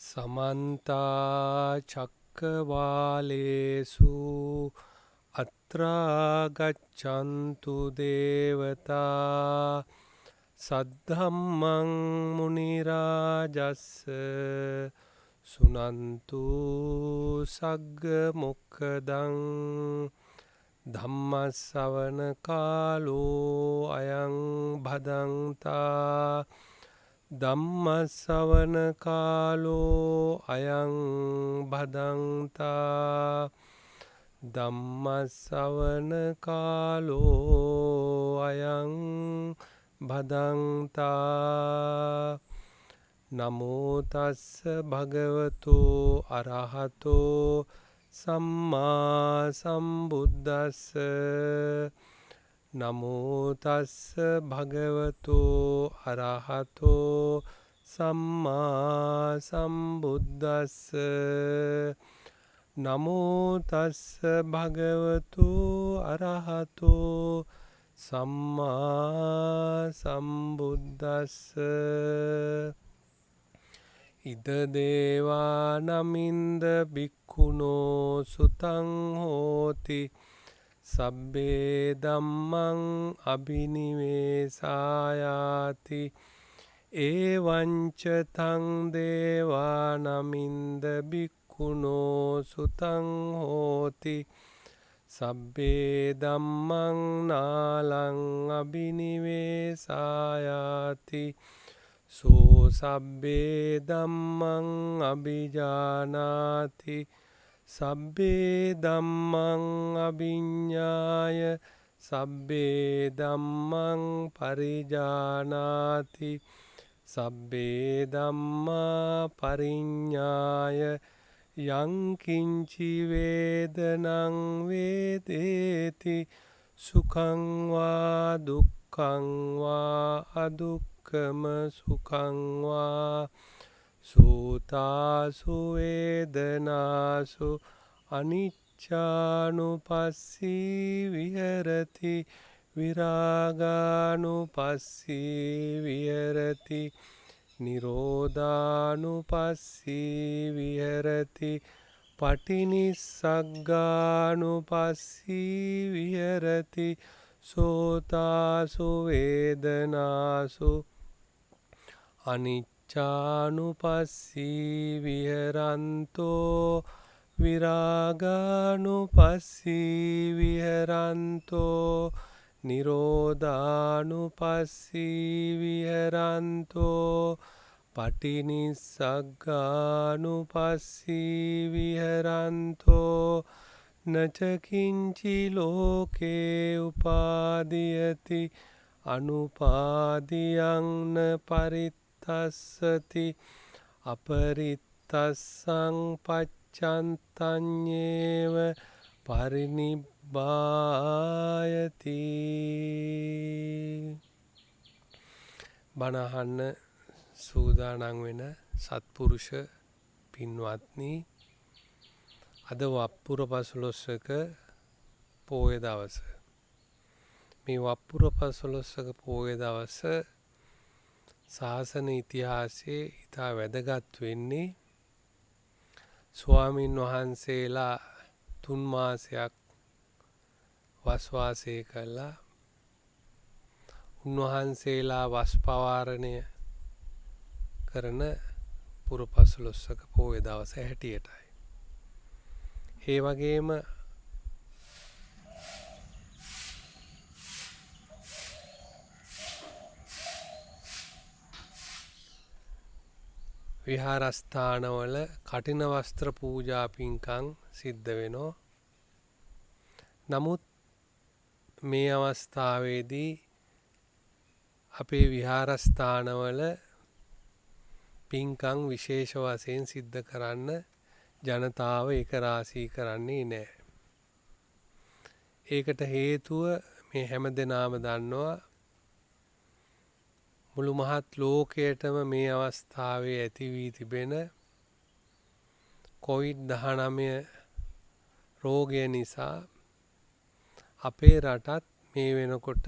समन्ता चक्रवालेषु अत्रा गच्छन्तु देवता सद्धम्मं मुनिराजस्स सुनन्तु सग्गमुक्खदं धम्मස්සවන කාලෝ අයං භදන්තා ධම්මස්සවන කාලෝ අයං භදන්තා ධම්මස්සවන කාලෝ අයං භදන්තා නමෝ තස්ස භගවතෝ අරහතෝ සම්මා සම්බුද්දස්ස නමෝ තස්ස භගවතෝ අරහතෝ සම්මා සම්බුද්දස්ස නමෝ තස්ස භගවතෝ අරහතෝ සම්මා සම්බුද්දස්ස ඉද දේවා නමින්ද බික්ඛුනෝ සුතං හෝති සබ්බේ ධම්මං අබිනිවේසායාති ඒවංච තං දේවා නමින්ද බික්ඛුනෝ සුතං හෝති සබ්බේ ධම්මං නාලං අබිනිවේසායාති සෝ සබ්බේ ධම්මං අභිජානාති සබ්බේ ධම්මං අභිඤ්ඤාය සබ්බේ ධම්මං පරිජානාති සබ්බේ ධම්මා පරිඤ්ඤාය යං කිංචි වේදනං වේදේති සුඛං වා දුක්ඛං වා අදුක්ඛම සුඛං වා සූතාසු වේදනාසු අනිච්ඡානුපස්සී විහෙරති විරාගානුපස්සී විහෙරති නිරෝධානුපස්සී විහෙරති පටිනිස්සග්ගානුපස්සී විහෙරති සෝතාසු වේදනාසු අනිච්ඡානුපස්සී විහෙරන්තෝ විරාගානුපස්සී විහෙරන්තෝ නිරෝධානුපස්සී විහෙරන්තෝ පටිනිස්සග්ගානුපස්සී විහෙරන්තෝ නචකින්චි ලෝකේ උපාදීයති අනුපාදියං න පරිත්තස්සති අපරිත්තස්සං පච්ඡන්තඤ්ඤේව පරිනිබ්බායති. බණ අහන්න සූදානම් වෙන සත්පුරුෂ පින්වත්නි, අද වප්පුර පසළොස්වක පෝය දවස. මේ වප්පුර පසළොස්වක පෝය දවස ශාසන ඉතිහාසයේ ඉතා වැදගත් වෙන්නේ ස්වාමින් වහන්සේලා 3 මාසයක් වස්වාසය කළා. උන්වහන්සේලා වස් පවාරණය කරන පුර පසළොස්වක පෝය දවස හැටියටයි. ඒ වගේම විහාරස්ථානවල කටින වස්ත්‍ර පූජා පින්කම් සිද්ධ වෙනවා. නමුත් මේ අවස්ථාවේදී අපේ විහාරස්ථානවල පින්කම් විශේෂ වශයෙන් සිද්ධ කරන්න ජනතාව එක රාශී කරන්නේ නැහැ. ඒකට හේතුව මේ හැමදෙනාම දන්නවා, මුළු මහත් ලෝකයටම මේ අවස්ථාවේ ඇති වී තිබෙන COVID-19 රෝගය නිසා අපේ රටත් මේ වෙනකොට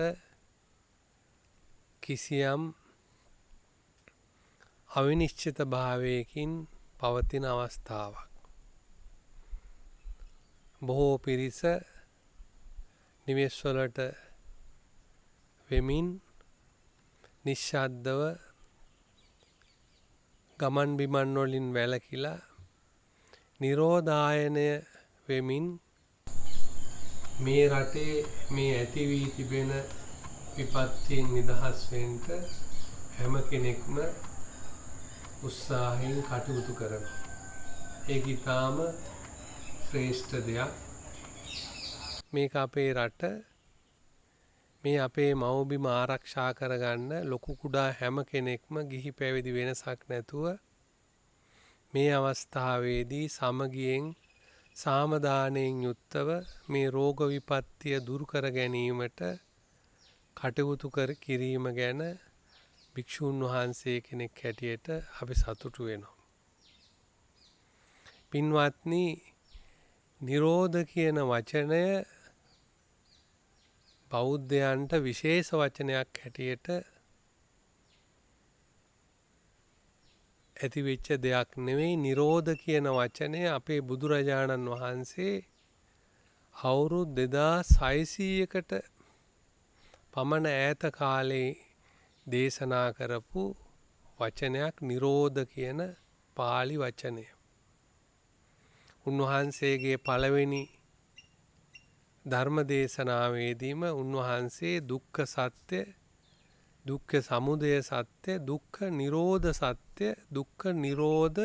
කිසියම් අවිනිශ්චිත භාවයකින් පවතින අවස්ථාවක්. බොහෝ පිරිස නිවෙස්වලට වෙමින් නිශ්ශබ්දව ගමන් බිමන් වලින් වැළකීලා නිරෝධායනය වෙමින් මේ රටේ මේ ඇති වී තිබෙන විපත්තියෙන් නිදහස් වෙන්න හැම කෙනෙක්ම උත්සාහයෙන් කටයුතු කරනවා. ඒක ඊටාම ශ්‍රේෂ්ඨ දෙයක්. මේක අපේ රට, මේ අපේ මව්බිම ආරක්ෂා කරගන්න ලොකු කුඩා හැම කෙනෙක්ම ගිහි පැවිදි වෙනසක් නැතුව මේ අවස්ථාවේදී සමගියෙන් සාමදානයෙන් යුක්තව මේ රෝග විපත්තිය දුරු කර ගැනීමට කටයුතු කිරීම ගැන භික්ෂුන් වහන්සේ කෙනෙක් හැටියට අපි සතුටු වෙනවා. පින්වත්නි, නිරෝධ කියන වචනය බෞද්ධයන්ට විශේෂ වචනයක් හැටියට ඇති වෙච්ච දෙයක් නෙවෙයි. නිරෝධ කියන වචනය අපේ බුදුරජාණන් වහන්සේ අවුරුදු 2600කට පමණ ඈත කාලේ දේශනා කරපු වචනයක්. නිරෝධ කියන පාලි වචනය. උන්වහන්සේගේ පළවෙනි ධර්ම දේශනාවේදීම උන්වහන්සේ දුක්ඛ සත්‍ය, දුක්ඛ සමුදය සත්‍ය, දුක්ඛ නිරෝධ සත්‍ය, දුක්ඛ නිරෝධ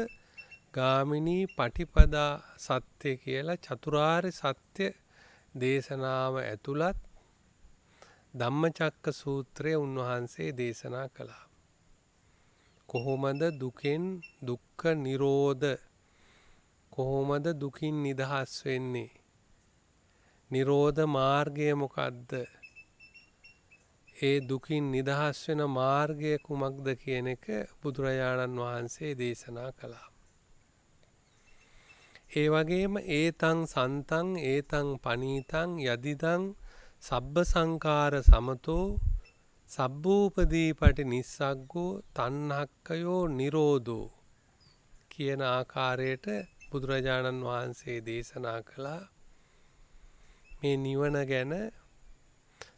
ගාමිනී පටිපදා සත්‍ය කියලා චතුරාර්ය සත්‍ය දේශනාව ඇතුළත් ධම්මචක්ක සූත්‍රය උන්වහන්සේ දේශනා කළා. කොහොමද දුකෙන් දුක්ඛ නිරෝධ, කොහොමද දුකින් නිදහස් වෙන්නේ, නිරෝධ මාර්ගය මොකද්ද, ඒ දුකින් නිදහස් වෙන මාර්ගය කුමක්ද කියන එක බුදුරජාණන් වහන්සේ දේශනා කළා. ඒ වගේම ඒතං සන්තං ඒතං පනීතං යදිදං සබ්බ සංඛාර සමතෝ සබ්බූපදී පටි නිස්සග්ගෝ තණ්හක්කයෝ නිරෝධෝ කියන ආකාරයට බුදුරජාණන් වහන්සේ දේශනා කළා. මේ නිවන ගැන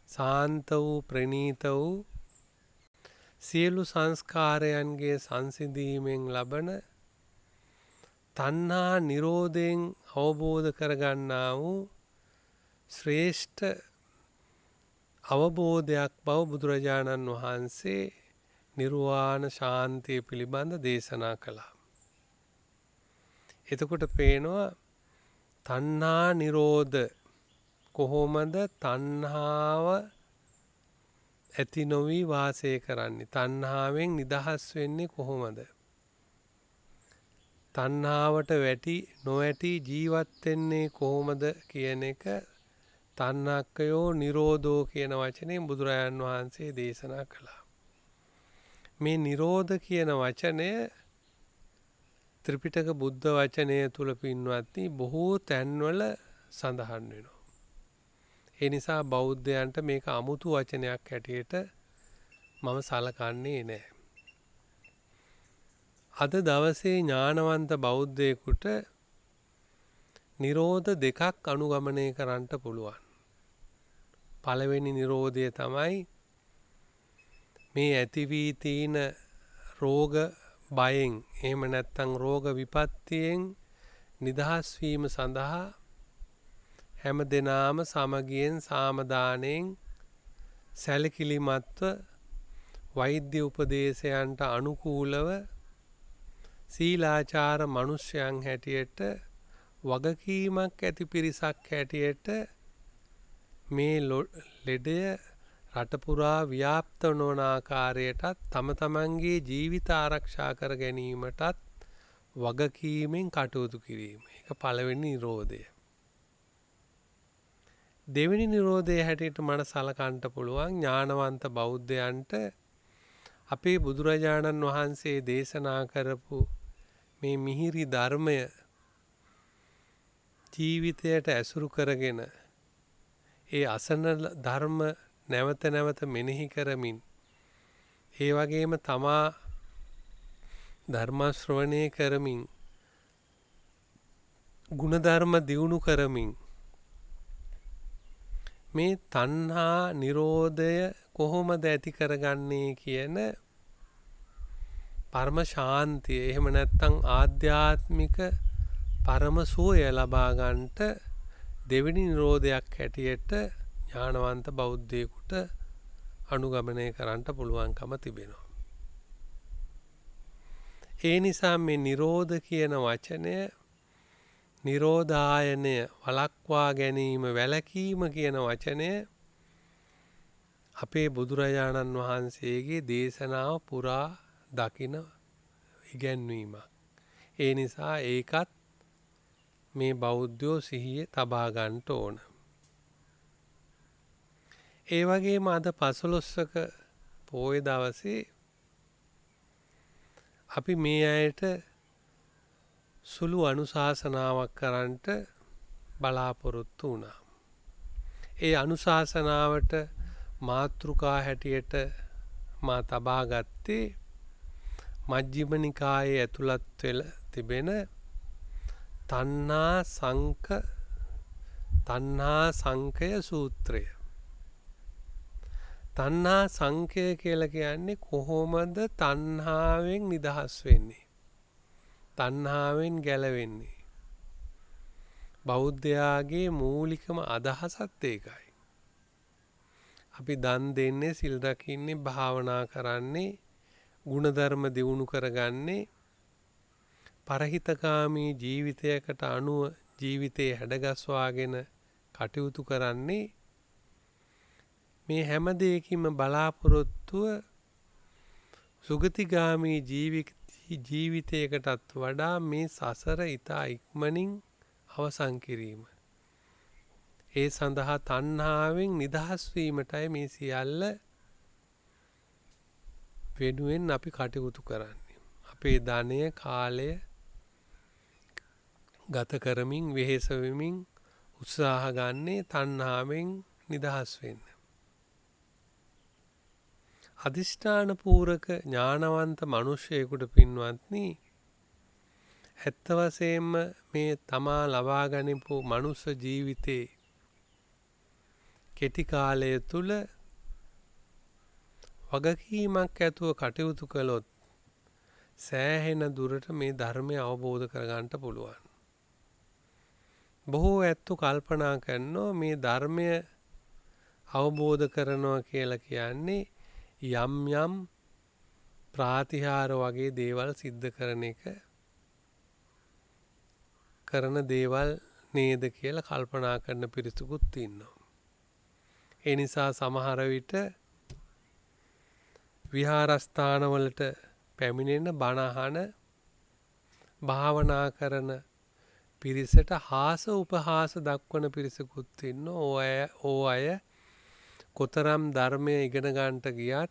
සාන්ත වූ ප්‍රණීත වූ සියලු සංස්කාරයන්ගේ සංසිඳීමෙන් ලබන තණ්හා නිරෝධයෙන් අවබෝධ කරගන්නා වූ ශ්‍රේෂ්ඨ අවබෝධයක් බව බුදුරජාණන් වහන්සේ නිර්වාණ ශාන්තිය පිළිබඳ දේශනා කළා. එතකොට පේනවා තණ්හා නිරෝධ කොහොමද තණ්හාව ඇති නොවි වාසය කරන්නේ, තණ්හාවෙන් නිදහස් වෙන්නේ කොහොමද, තණ්හාවට නොවැටි ජීවත් වෙන්නේ කොහොමද කියන එක තණ්හක්කයෝ නිරෝධෝ කියන වචනේ බුදුරජාණන් වහන්සේ දේශනා කළා. මේ නිරෝධ කියන වචනය ත්‍රිපිටක බුද්ධ වචනය තුල පින්වත්නි බොහෝ තැන්වල සඳහන් වෙනවා. ඒ නිසා බෞද්ධයන්ට මේක අමුතු වචනයක් හැටියට මම සලකන්නේ නැහැ. අද දවසේ ඥානවන්ත බෞද්ධයෙකුට නිරෝධ දෙකක් අනුගමනය කරන්න පුළුවන්. පළවෙනි නිරෝධය තමයි මේ ඇති වී තියෙන රෝග බයෙන්, එහෙම නැත්නම් රෝග විපත්තියෙන් නිදහස් වීම සඳහා හැම දිනාම සමගියෙන් සාමදානයෙන් සැලකිලිමත්ව වෛද්‍ය උපදේශයන්ට අනුකූලව සීලාචාර මිනිසයන් හැටියට වගකීමක් ඇති පිරිසක් හැටියට මේ ලෙඩය රට පුරා ව්‍යාප්ත නොවන ආකාරයටත් තම තමන්ගේ ජීවිත ආරක්ෂා කර ගැනීමටත් වගකීමෙන් කටයුතු කිරීම. ඒක පළවෙනි නිරෝධය. දෙවෙනි නිරෝධය හැටියට මට සලකන්න පුළුවන් ඥානවන්ත බෞද්ධයන්ට අපේ බුදුරජාණන් වහන්සේ දේශනා කරපු මේ මිහිරි ධර්මය ජීවිතයට ඇසුරු කරගෙන ඒ අසන ධර්ම නැවත නැවත මෙනෙහි කරමින්, ඒ වගේම තමා ධර්ම ශ්‍රවණය කරමින් ගුණධර්ම දියුණු කරමින් මේ තණ්හා නිරෝධය කොහොමද ඇති කරගන්නේ කියන පරම ශාන්තිය එහෙම නැත්නම් ආධ්‍යාත්මික පරම සුවය ලබා ගන්නට දෙවෙනි නිරෝධයක් හැටියට ඥානවන්ත බෞද්ධයෙකුට අනුගමනය කරන්න පුළුවන්කම තිබෙනවා. ඒ නිසා මේ නිරෝධ කියන වචනය නිරෝධායනය වළක්වා ගැනීම වැළකීම කියන වචනය අපේ බුදුරජාණන් වහන්සේගේ දේශනාව පුරා දකින ඉගැන්වීමක්. ඒ නිසා ඒකත් මේ බෞද්ධයෝ සිහියේ තබා ගන්නට ඕන. ඒ වගේම අද පසළොස්වක පෝය දවසේ අපි මේ අයට සුළු අනුශාසනාවක් කරන්නට බලාපොරොත්තු වුණා. ඒ අනුශාසනාවට මාතෘකා හැටියට මා තබා ගත්තේ මජ්ක්‍ධිම නිකායේ ඇතුළත් වෙලා තිබෙන තණ්හා සංඛය සූත්‍රය. තණ්හා සංඛය කියලා කියන්නේ කොහොමද තණ්හාවෙන් නිදහස් වෙන්නේ? තණ්හාවෙන් ගැලවෙන්නේ. බෞද්ධයාගේ මූලිකම අදහසත් ඒකයි. අපි දන් දෙන්නේ, සිල් රකින්නේ, භාවනා කරන්නේ, ගුණධර්ම දියුණු කරගන්නේ, පරහිතකාමී ජීවිතයකට අනුව ජීවිතේ හැඩගස්වාගෙන කටයුතු කරන්නේ මේ හැම දෙයකින්ම බලාපොරොත්තුව සුගතිගාමී ජීවිතයකටත් වඩා මේ සසර ඊතා ඉක්මනින් අවසන් කිරීම. ඒ සඳහා තණ්හාවෙන් නිදහස් වීමටයි මේ සියල්ල වෙනුවෙන් අපි කටයුතු කරන්නේ. අපේ ධනය, කාලය ගත කරමින් වෙහෙස වෙමින් උත්සාහ ගන්නේ තණ්හාවෙන් නිදහස් වෙන්න. අදිෂ්ඨාන පූරක ඥානවන්ත මිනිසෙකුට පින්වත්නි, ඇත්ත වශයෙන්ම මේ තමා ලබා ගනිපු මනුස්ස ජීවිතේ කෙටි කාලය තුල වගකීමක් ඇතුව කටයුතු කළොත් සෑහෙන දුරට මේ ධර්මය අවබෝධ කරගන්න පුළුවන්. බොහෝ ඇත්තෝ කල්පනා කරනවා මේ ධර්මය අවබෝධ කරනවා කියලා කියන්නේ යම් යම් ප්‍රාතිහාර වගේ දේවල් සිද්ධ කරන එක කරන දේවල් නේද කියලා කල්පනා කරන පිරිසකුත් ඉන්නවා. ඒ නිසා සමහර විට විහාරස්ථානවලට පැමිණෙන බණ අහන භාවනා කරන පිරිසට හාස උපහාස දක්වන පිරිසකුත් ඉන්නවා. ඕ අය කොතරම් ධර්මය ඉගෙන ගන්නට ගියත්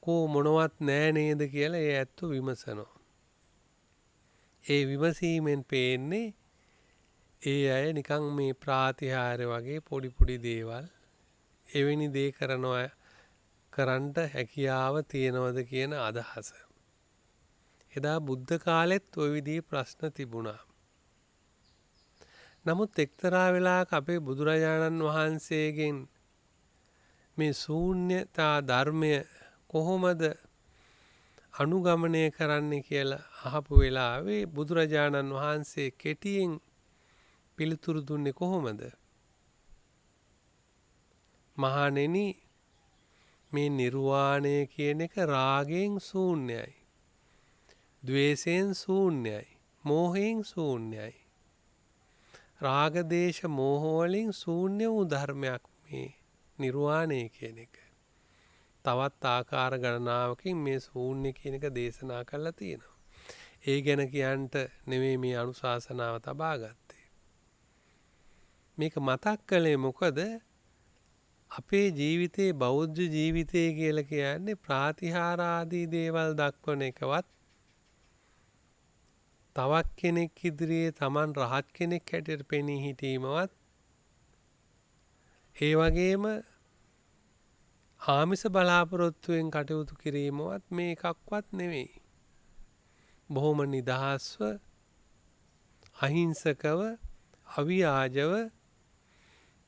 කෝ මොනවත් නෑ නේද කියලා ඒ ඇත්තෝ විමසනවා. ඒ විමසීමෙන් පේන්නේ ඒ අය නිකන් මේ ප්‍රාතිහාර වගේ පොඩි පොඩි දේවල් එවැනි දේ කරනවා කරන්නට හැකියාව තියනවද කියන අදහස. එදා බුද්ධ කාලෙත් ওই විදිහේ ප්‍රශ්න තිබුණා. නමුත් එක්තරා වෙලාවක අපේ බුදුරජාණන් වහන්සේගෙන් මේ ශූන්‍යතා ධර්මය කොහොමද අනුගමනය කරන්නේ කියලා අහපු වෙලාවේ බුදුරජාණන් වහන්සේ කෙටියෙන් පිළිතුරු දුන්නේ කොහොමද? මහණෙනි, මේ නිර්වාණය කියන එක රාගයෙන් ශූන්‍යයි, ද්වේෂයෙන් ශූන්‍යයි, මෝහයෙන් ශූන්‍යයි. රාග දේශ මෝහ වලින් ශූන්‍ය වූ ධර්මයක් මේ නිර්වාණය කියන එක. තවත් ආකාර ගණනාවකින් මේ ශූන්‍ය කියන එක දේශනා කරලා තියෙනවා. ඒ ගැන කියන්නට නෙවෙයි මේ අනුශාසනාව තබා ගත්තේ. මේක මතක් කළේ මොකද? අපේ ජීවිතේ බෞද්ධ ජීවිතය කියලා කියන්නේ ප්‍රාතිහාර ආදී දේවල් දක්වන එකවත් තවත් කෙනෙක් ඉදිරියේ Taman රහත් කෙනෙක් හැටියට පෙනී හිටීමවත් ඒ වගේම ආමිස බලාපොරොත්තුවෙන් කටයුතු කිරීමවත් මේ එකක්වත් නෙවෙයි. බොහොම නිදහස්ව අහිංසකව අව්‍යාජව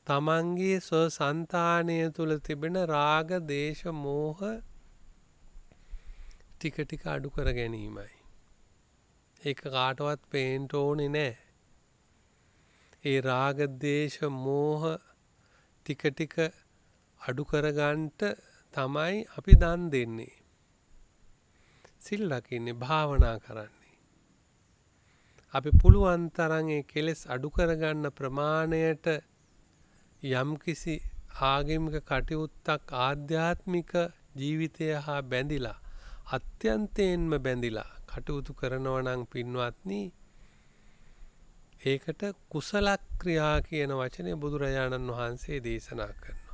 තමන්ගේ ස්වසන්තානය තුළ තිබෙන රාග දේශ මෝහ ටික ටික අඩු කර ගැනීමයි. ඒක කාටවත් පේන්න ඕනේ නෑ. ඒ රාග දේශ මෝහ ටික ටික අඩු කරගන්නට තමයි අපි දන් දෙන්නේ. සිල් රකින්නේ, භාවනා කරන්නේ. අපි පුළුවන් තරම් ඒ කෙලෙස් අඩු කරගන්න ප්‍රමාණයට යම්කිසි ආගමික කටයුත්තක් ආධ්‍යාත්මික ජීවිතය හා බැඳිලා අත්‍යන්තයෙන්ම බැඳිලා කටයුතු කරනවා නම් පින්වත්නි, ඒකට කුසල ක්‍රියා කියන වචනේ බුදුරජාණන් වහන්සේ දේශනා කරනවා.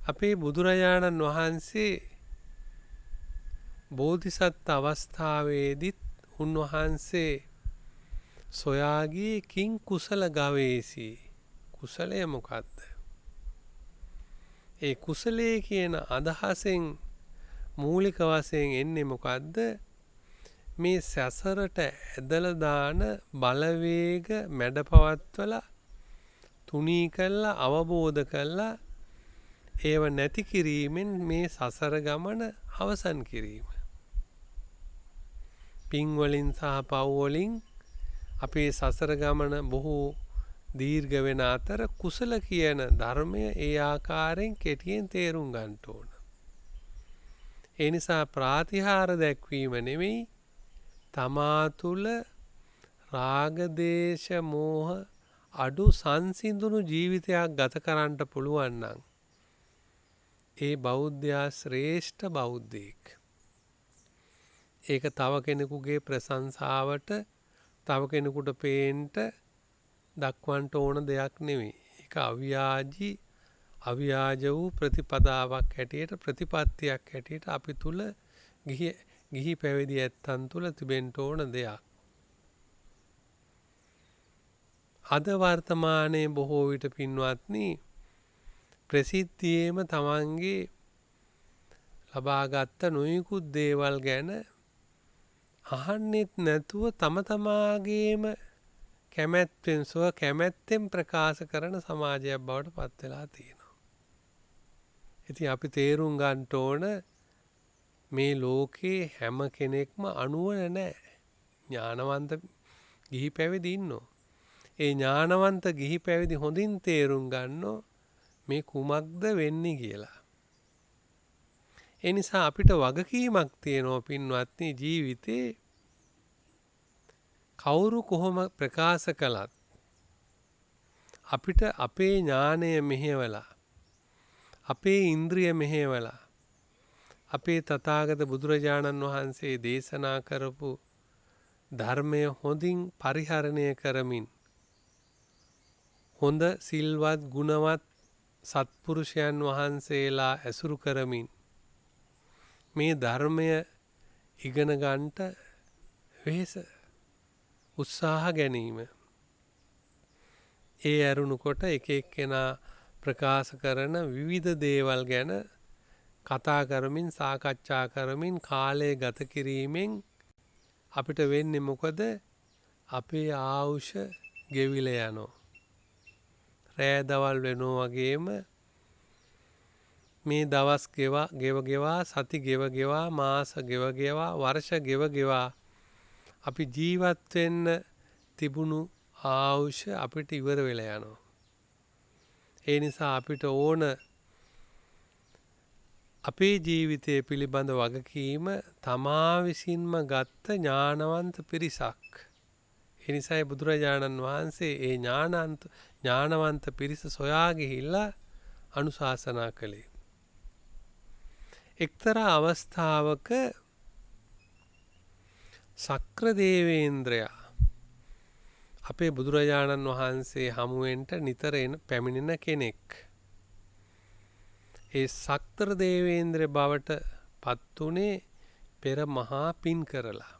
අපේ බුදුරජාණන් වහන්සේ බෝධිසත්ව අවස්ථාවේදීත් උන්වහන්සේ සොයාගියේ කිං කුසල ගවේසි. කුසලය මොකක්ද? ඒ කුසලයේ කියන අදහසෙන් මූලික වශයෙන් එන්නේ මොකද්ද? මේ සසරට ඇදලා දාන බලවේග මැඩපවත්වලා තුනී කළා අවබෝධ කළා ඒව නැති කිරීමෙන් මේ සසර ගමන අවසන් කිරීම. පින් වලින් සහ පව් වලින් අපේ සසර ගමන බොහෝ දීර්ඝ වෙන අතර කුසල කියන ධර්මය ඒ ආකාරයෙන් කෙටියෙන් තේරුම් ගන්න ඕන. ඒ නිසා ප්‍රාතිහාර දැක්වීම නෙමෙයි, තමා තුළ රාග දේශ මෝහ අඩු සංසිඳුණු ජීවිතයක් ගත කරන්න පුළුවන් නම් ඒ බෞද්ධයා ශ්‍රේෂ්ඨ බෞද්ධයෙක්. ඒක තව කෙනෙකුගේ ප්‍රශංසාවට, තව කෙනෙකුට පේන්ට දක්වන්න ඕන දෙයක් නෙවෙයි. ඒක අව්‍යාජ වූ ප්‍රතිපදාවක් හැටියට, ප්‍රතිපත්තියක් හැටියට අපි තුල ගිහි පැවිදි ඇත්තන් තුල තිබෙන්න ඕන දෙයක්. අද වර්තමානයේ බොහෝ විට පින්වත්නි, ප්‍රසිද්ධියේම තමන්ගේ ලබාගත් නොයෙකුත් දේවල් ගැන අහන්නෙත් නැතුව තම තමාගේම කැමැත්තෙන් ප්‍රකාශ කරන සමාජයක් බවට පත් වෙලා තියෙනවා. ඉතින් අපි තේරුම් ගන්න ඕන මේ ලෝකේ හැම කෙනෙක්ම අනුවන නැහැ. ඥානවන්ත ගිහි පැවිදි ඉන්නෝ. ඒ ඥානවන්ත ගිහි පැවිදි හොඳින් තේරුම් ගන්නෝ මේ කුමක්ද වෙන්නේ කියලා. ඒ නිසා අපිට වගකීමක් තියෙනවා පින්වත්නි, ජීවිතේ කවුරු කොහොම ප්‍රකාශ කළත් අපිට අපේ ඥානය මෙහෙवला, අපේ ඉන්ද්‍රිය මෙහෙवला, අපේ තථාගත බුදුරජාණන් වහන්සේ දේශනා කරපු ධර්මය හොඳින් පරිහරණය කරමින්, හොඳ සිල්වත් ගුණවත් සත්පුරුෂයන් වහන්සේලා ඇසුරු කරමින් මේ ධර්මය ඉගෙන ගන්නට වෙහෙස උත්සාහ ගැනීම. ඒ ඇරුණුකොට එක එක්කෙනා ප්‍රකාශ කරන විවිධ දේවල් ගැන කතා කරමින්, සාකච්ඡා කරමින් කාලය ගත කිරීමෙන් අපිට වෙන්නේ මොකද? අපේ ආයුෂ ගෙවිලා යනවා. රෑ දවල් වෙනෝ වගේම මේ දවස් ගෙවා සති ගෙවා මාස ගෙවා වර්ෂ ගෙවා අපි ජීවත් වෙන්න තිබුණු ආයුෂ අපිට ඉවර වෙලා යනවා. ඒ නිසා අපිට ඕන අපේ ජීවිතය පිළිබඳ වගකීම තමා විසින්ම ගත්ත ඥානවන්ත පිරිසක්. ඒ නිසායි බුදුරජාණන් වහන්සේ ඒ ඥානවන්ත පිරිස සොයා ගිහිල්ලා අනුශාසනා කළේ. එක්තරා අවස්ථාවක ශක්‍ර දේවේන්ද්‍රයා අපේ බුදුරජාණන් වහන්සේ හමුවෙන්ට නිතර පැමිණෙන කෙනෙක්. ඒ ශක්‍ර දේවේන්ද්‍ර බවට පත් වුණේ පෙර මහා පින් කරලා.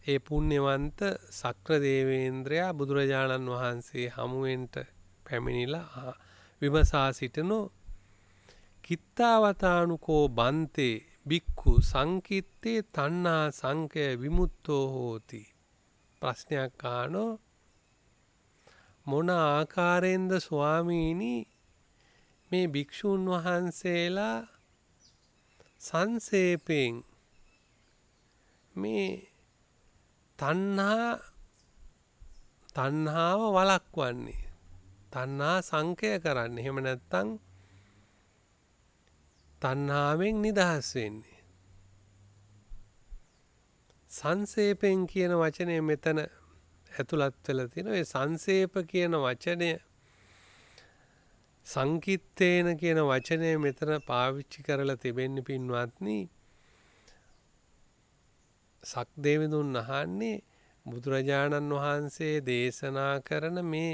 ඒ පුණ්‍යවන්ත ශක්‍ර දේවේන්ද්‍රයා බුදුරජාණන් වහන්සේ හමුවෙන්ට පැමිණිලා විමසා සිටිනෝ, කිත්තාවතානුකෝ බන්තේ බික්ඛු සංකිත්තේ තණ්හා සංකය විමුක්තෝ හෝති. ප්‍රශ්නයක් අහනෝ මොන ආකාරයෙන්ද ස්වාමීනි මේ භික්ෂූන් වහන්සේලා සංසේපයෙන් මේ තණ්හාව වළක්වන්නේ තණ්හා සංකය කරන්නේ එහෙම නැත්නම් තණ්හාවෙන් නිදහස් වෙන්නේ සංසේපෙන් කියන වචනය මෙතන ඇතුළත් වෙලා තියෙනවා. ඒ සංසේප කියන වචනය සංකිට්ඨේන කියන වචනය මෙතන පාවිච්චි කරලා තිබෙන්නේ පින්වත්නි. සක්දේවඳුන් අහන්නේ බුදුරජාණන් වහන්සේ දේශනා කරන මේ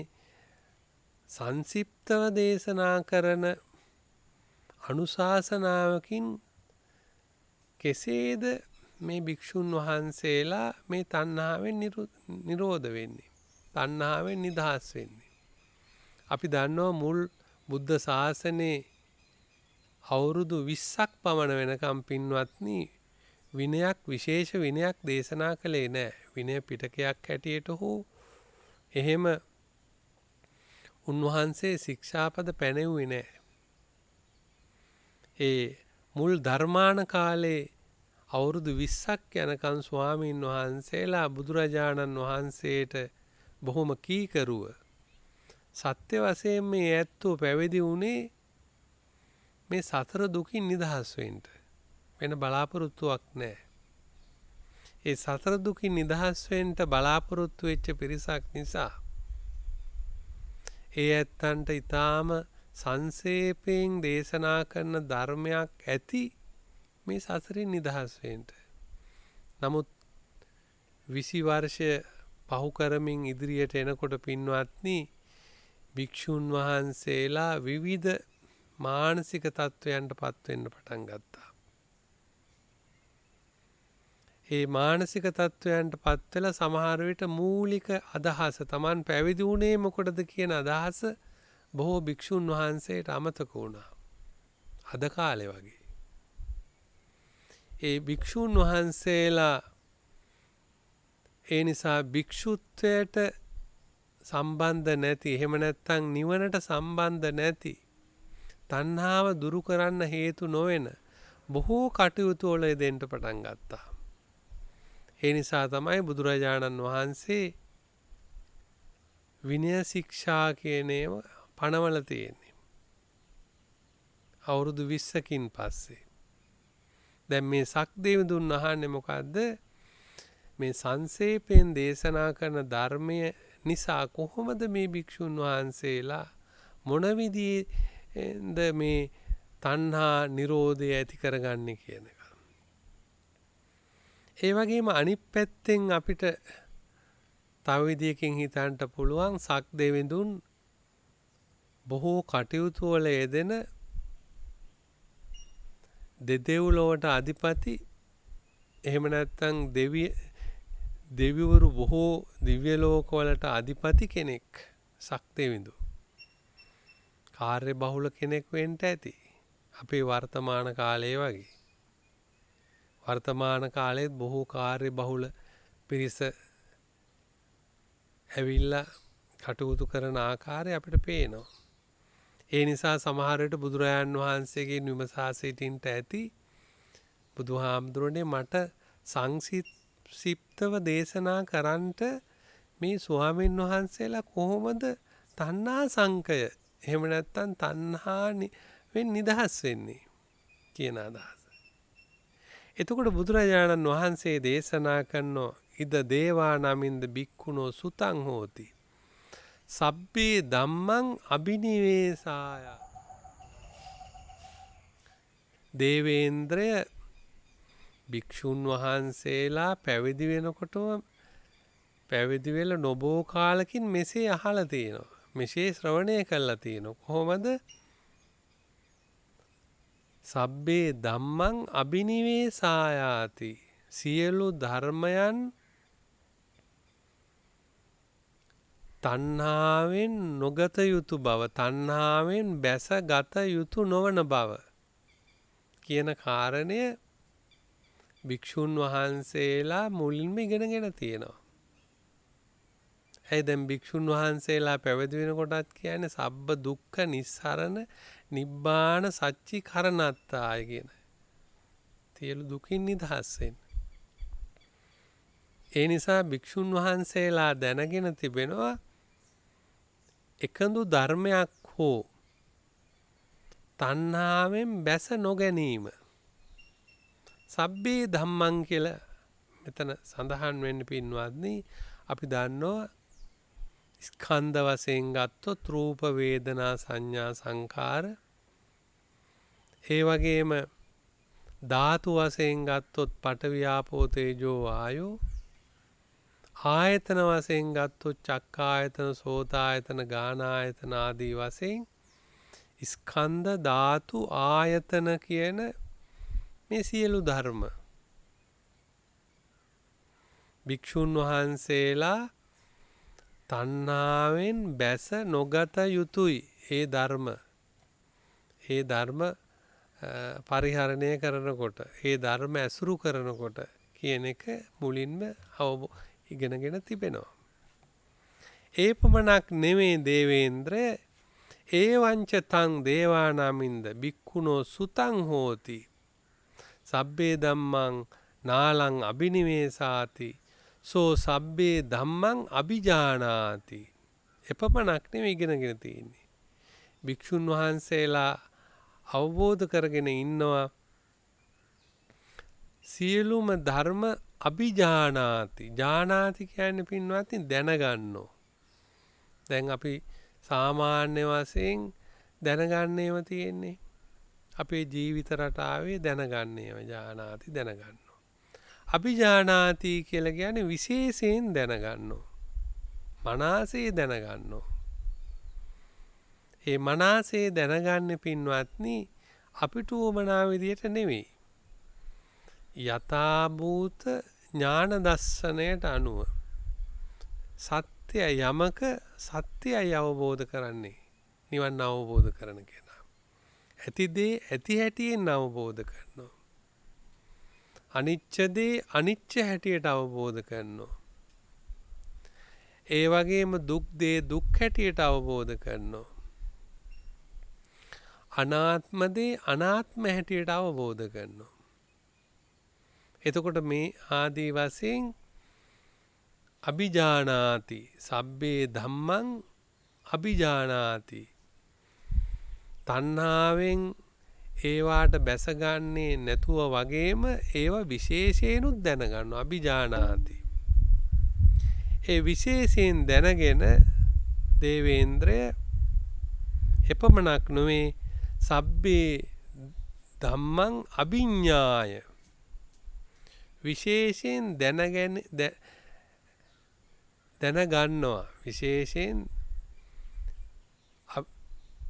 සංක්ෂිප්තව දේශනා කරන අනුශාසනාවකින් කෙසේද මේ භික්ෂුන් වහන්සේලා මේ තණ්හාවෙන් නිරෝධ වෙන්නේ තණ්හාවෙන් නිදහස් වෙන්නේ අපි දන්නවා මුල් බුද්ධ ශාසනයේ අවුරුදු 20ක් පමණ වෙනකම් පින්වත්නි විනයක් විශේෂ විනයක් දේශනා කළේ නැහැ විනය පිටකයක් හැටියට හෝ එහෙම උන්වහන්සේ ශික්ෂාපද පැනෙව්වේ නැහැ ඒ මුල් ධර්මාන කාලේ අවුරුදු 20ක් යනකම් ස්වාමීන් වහන්සේලා බුදුරජාණන් වහන්සේට බොහොම කීකරුව සත්‍ය වශයෙන් මේ ඇත්තෝ පැවිදි වුණේ මේ සතර දුකින් නිදහස් වෙන්න වෙන බලාපොරොත්තුවක් නැහැ. ඒ සතර දුකින් නිදහස් වෙන්න බලාපොරොත්තු වෙච්ච පිරිසක් නිසා ඒ ඇත්තන්ට ඊටාම සංසේපයෙන් දේශනා කරන ධර්මයක් ඇති මේ සසරින් නිදහස් වෙන්න. නමුත් 20 වර්ෂය පහු කරමින් ඉදිරියට එනකොට පින්වත්නි භික්ෂුන් වහන්සේලා විවිධ මානසික තත්වයන්ට පත් වෙන්න පටන් ගත්තා. ඒ මානසික තත්වයන්ට පත් වෙලා සමහර විට මූලික අදහස Taman පැවිදි වුණේ මොකටද කියන අදහස බොහෝ භික්ෂුන් වහන්සේට අමතක වුණා. අද කාලේ වගේ ඒ භික්ෂූන් වහන්සේලා ඒ නිසා භික්ෂුත්වයට සම්බන්ධ නැති එහෙම නැත්නම් නිවනට සම්බන්ධ නැති තණ්හාව දුරු කරන්න හේතු නොවන බොහෝ කටයුතු වල යෙදෙන්න පටන් ගත්තා. ඒ නිසා තමයි බුදුරජාණන් වහන්සේ විනය ශික්ෂා කියන ඒවා පනවල තියෙන්නේ. අවුරුදු 20කින් පස්සේ දැන් මේ සක්දේවඳුන් අහන්නේ මොකද්ද මේ සංසේපයෙන් දේශනා කරන ධර්මය නිසා කොහොමද මේ භික්ෂුන් වහන්සේලා මොන විදිහේද මේ තණ්හා නිරෝධය ඇති කරගන්නේ කියන එක. ඒ වගේම අනිත් පැත්තෙන් අපිට තව විදියකින් හිතන්න පුළුවන් සක්දේවඳුන් බොහෝ කටයුතු වල යෙදෙන දෙදෙව්ලොවට අධිපති එහෙම නැත්නම් දෙවිවරු බොහෝ දිව්‍ය ලෝකවලට අධිපති කෙනෙක් සක්දේවිඳු. කාර්ය බහුල කෙනෙක් වෙන්න ඇති. අපේ වර්තමාන කාලයේ වගේ. වර්තමාන කාලයේත් බොහෝ කාර්ය බහුල පිරිස ඇවිල්ලා කටයුතු කරන ආකාරය අපිට පේනවා. ඒ නිසා සමහර විට බුදුරජාන් වහන්සේගෙන් විමසා සිටින්න ඇති බුදුහාමුදුරනේ මට සංක්ෂිප්තව දේශනා කරන්නට මේ ස්වාමීන් වහන්සේලා කොහොමද තණ්හා සංකය එහෙම නැත්නම් තණ්හාවෙන් නිදහස් වෙන්නේ කියන අදහස. එතකොට බුදුරජාණන් වහන්සේ දේශනා කරන ඉද දේවා නමින්ද බික්කුණෝ සුතං හෝති සබ්බේ ධම්මං අබිනිවේසාය. දේවේන්ද්‍රය භික්ෂුන් වහන්සේලා පැවිදි වෙනකොටම පැවිදි වෙලා නොබෝ කාලකින් මෙසේ අහලා තියෙනවා. මෙසේ ශ්‍රවණය කළා තියෙනවා. කොහොමද? සබ්බේ ධම්මං අබිනිවේසායාති. සියලු ධර්මයන් තණ්හාවෙන් නොගත යුතු බව, තණ්හාවෙන් බැසගත යුතු නොවන බව කියන කාරණය භික්ෂුන් වහන්සේලා මුලින්ම ඉගෙනගෙන තියෙනවා. ඇයි දැන් භික්ෂුන් වහන්සේලා පැවිදි වෙනකොටත් කියන්නේ සබ්බ දුක්ඛ නිස්සරණ නිබ්බාන සච්චි කරණත්තාය කියන. සියලු දුකින් නිදහස් වෙන්න. ඒ නිසා භික්ෂුන් වහන්සේලා දැනගෙන තිබෙනවා එකඳු ධර්මයක් හෝ තණ්හාවෙන් බැස නොගැනීම. සබ්බේ ධම්මං කියලා මෙතන සඳහන් වෙන්න පින්වත්නි අපි දන්නවා ස්කන්ධ වශයෙන් ගත්තොත් රූප වේදනා සංඥා සංකාර ඒ වගේම ධාතු වශයෙන් ගත්තොත් පඨවි ආපෝ තේජෝ වායෝ ආයතන වශයෙන් ගත්තොත් චක්කායතන සෝතායතන ගානායතන ආදී වශයෙන් ස්කන්ධ ධාතු ආයතන කියන මේ සියලු ධර්ම භික්ෂුන් වහන්සේලා තණ්හාවෙන් බැස නොගත යුතුයි. ඒ ධර්ම පරිහරණය කරනකොට ඒ ධර්ම ඇසුරු කරනකොට කියන එක මුලින්ම ඉගෙනගෙන තිබෙනවා. ඒ පමණක් නෙමේ දේවේන්ද්‍ර ඒවංච තං දේවානාමින්ද භික්ඛුනෝ සුතං හෝති සබ්බේ ධම්මං නාලං අබිනිවේසාති සෝ සබ්බේ ධම්මං අභිජානාති. එපමණක් නෙමෙයි ඉගෙනගෙන තියෙන්නේ. භික්ෂුන් වහන්සේලා අවබෝධ කරගෙන ඉන්නවා සියලුම ධර්ම අභිජානාති. ජානාති කියන්නේ පින්වත්නි දැනගන්නෝ. දැන් අපි සාමාන්‍ය වශයෙන් දැනගන්නේම තියෙන්නේ. අපේ ජීවිත රටාවේ දැනගන්නේම ජානාති දැනගන්නෝ. අභිජානාති කියලා කියන්නේ විශේෂයෙන් දැනගන්නෝ. මනසේ දැනගන්නෝ. ඒ මනසේ දැනගන්නේ පින්වත්නි අපිට උවමනා විදියට නෙවෙයි. යථාභූත ඥාන දර්ශනයට අනුව සත්‍ය යමක සත්‍යයි අවබෝධ කරන්නේ නිවන් අවබෝධ කරන කෙනා. ඇති දේ ඇති හැටියෙන් අවබෝධ කරනවා. අනිච්ච දේ අනිච්ච හැටියට අවබෝධ කරනවා. ඒ වගේම දුක් දේ දුක් හැටියට අවබෝධ කරනවා. අනාත්ම දේ අනාත්ම හැටියට අවබෝධ කරනවා. එතකොට මේ ආදී වශයෙන් අභිජානාති සබ්බේ ධම්මං අභිජානාති. තණ්හාවෙන් ඒවාට බැසගන්නේ නැතුව වගේම ඒවා විශේෂයෙන්ුත් දැනගන්නවා. අභිජානාති. ඒ විශේෂයෙන් දැනගෙන දේවේන්ද්‍රය එපමණක් නොවේ සබ්බේ ධම්මං අභිඤ්ඤාය විශේෂයෙන් දැනගන්නවා. විශේෂයෙන්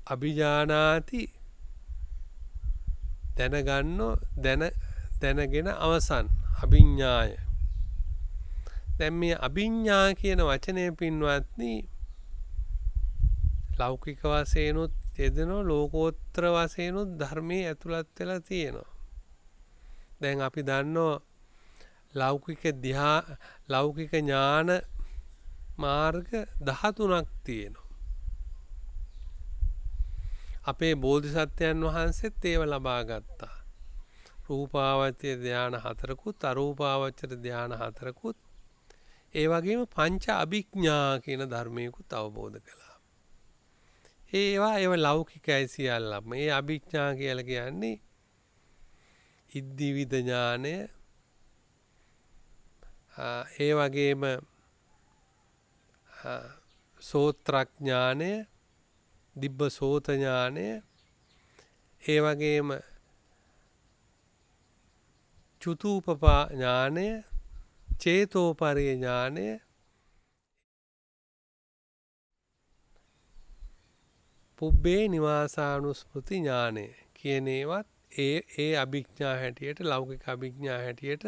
අභිජානාති දැනගෙන අවසන් අභිඤ්ඤාය. දැන් මේ අභිඤ්ඤා කියන වචනය පින්වත්නි ලෞකික වශයෙන්ුත් යෙදෙනවා ලෝකෝත්තර වශයෙන්ුත් ධර්මයේ ඇතුළත් වෙලා තියෙනවා. දැන් අපි දන්නවා ලෞකික ඥාන මාර්ග 13ක් තියෙනවා. අපේ බෝධිසත්වයන් වහන්සේත් ඒව ලබා ගත්තා. රූපාවචර ධාන 4කුත් අරූපාවචර ධාන 4කුත් ඒ වගේම පංච අභිඥා කියන ධර්මයකුත් අවබෝධ කළා. ඒව ලෞකිකයි සියල්ලම. මේ අභිඥා කියලා කියන්නේ ඉද්ධිවිද ඥානය ඒ වගේම සෝත්‍රඥානය දිබ්බ සෝත ඥානය ඒ වගේම චුතූපපා ඥානය චේතෝපරිය ඥානය පුබ්බේ නිවාසානුස්මෘති ඥානය කියන ඒවත් ඒ අභිඥා හැටියට ලෞකික අභිඥා හැටියට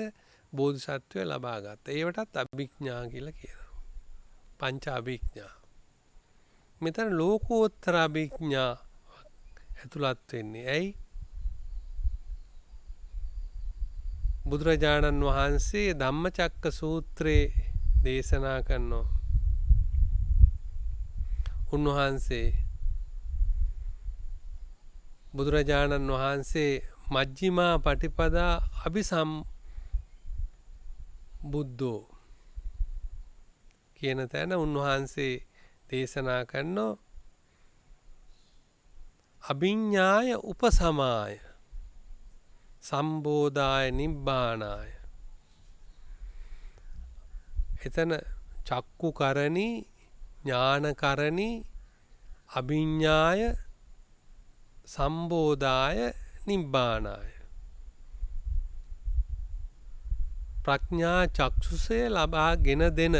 බෝධිසත්වය ලබා ගත්තා. ඒවටත් අභිඥා කියලා කියනවා. පංච අභිඥා. මෙතන ලෝකෝත්තර අභිඥා ඇතුළත් වෙන්නේ. ඇයි? බුදුරජාණන් වහන්සේ ධම්මචක්ක සූත්‍රයේ දේශනා කරනවා. උන්වහන්සේ බුදුරජාණන් වහන්සේ මජ්ක්‍ධිමා පටිපදා අභිසම්බුද්ධෝ කියන තැන උන්වහන්සේ දේශනා කරනවා අභිඤ්ඤාය උපසමාය සම්බෝධාය නිබ්බානාය. එතන චක්කු කරණී ඥාන කරණී අභිඤ්ඤාය සම්බෝධාය නිබ්බානාය. ප්‍රඥා චක්ෂුසය ලබා ගෙන දෙන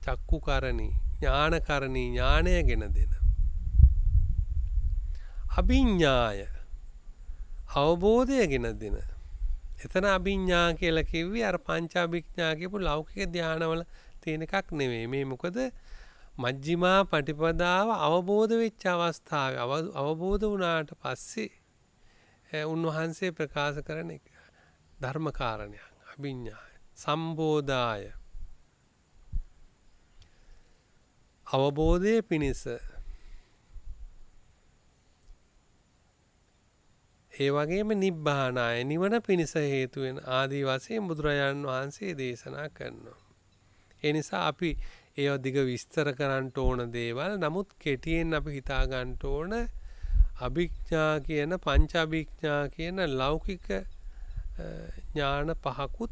චක්කු කරණී ඥාන කරණී ඥානය ගෙන දෙන. අභිඤ්ඤාය අවබෝධය ගෙන දෙන. එතන අභිඤ්ඤා කියලා කිව්වේ අර පංච අභිඥා කියපු ලෞකික ධානවල තියෙන එකක් නෙමෙයි. මේ මොකද මජ්ක්‍ධිමා පටිපදාව අවබෝධ වෙච්ච අවස්ථාවේ අවබෝධ වුණාට පස්සේ උන්වහන්සේ ප්‍රකාශ කරන එක ධර්ම කාරණයක්. අභිඤ්ඤාය සම්බෝධාය අවබෝධයේ පිණිස ඒ වගේම නිබ්බානාය නිවන පිණිස හේතු වෙන ආදී වශයෙන් බුදුරජාණන් වහන්සේ දේශනා කරනවා. ඒ නිසා අපි ඒව දිග විස්තර කරන්න ඕන දේවල්. නමුත් කෙටියෙන් අපි හිතා ගන්න ඕන අභිඥා කියන පංච අභිඥා කියන ලෞකික ඥාන පහකුත්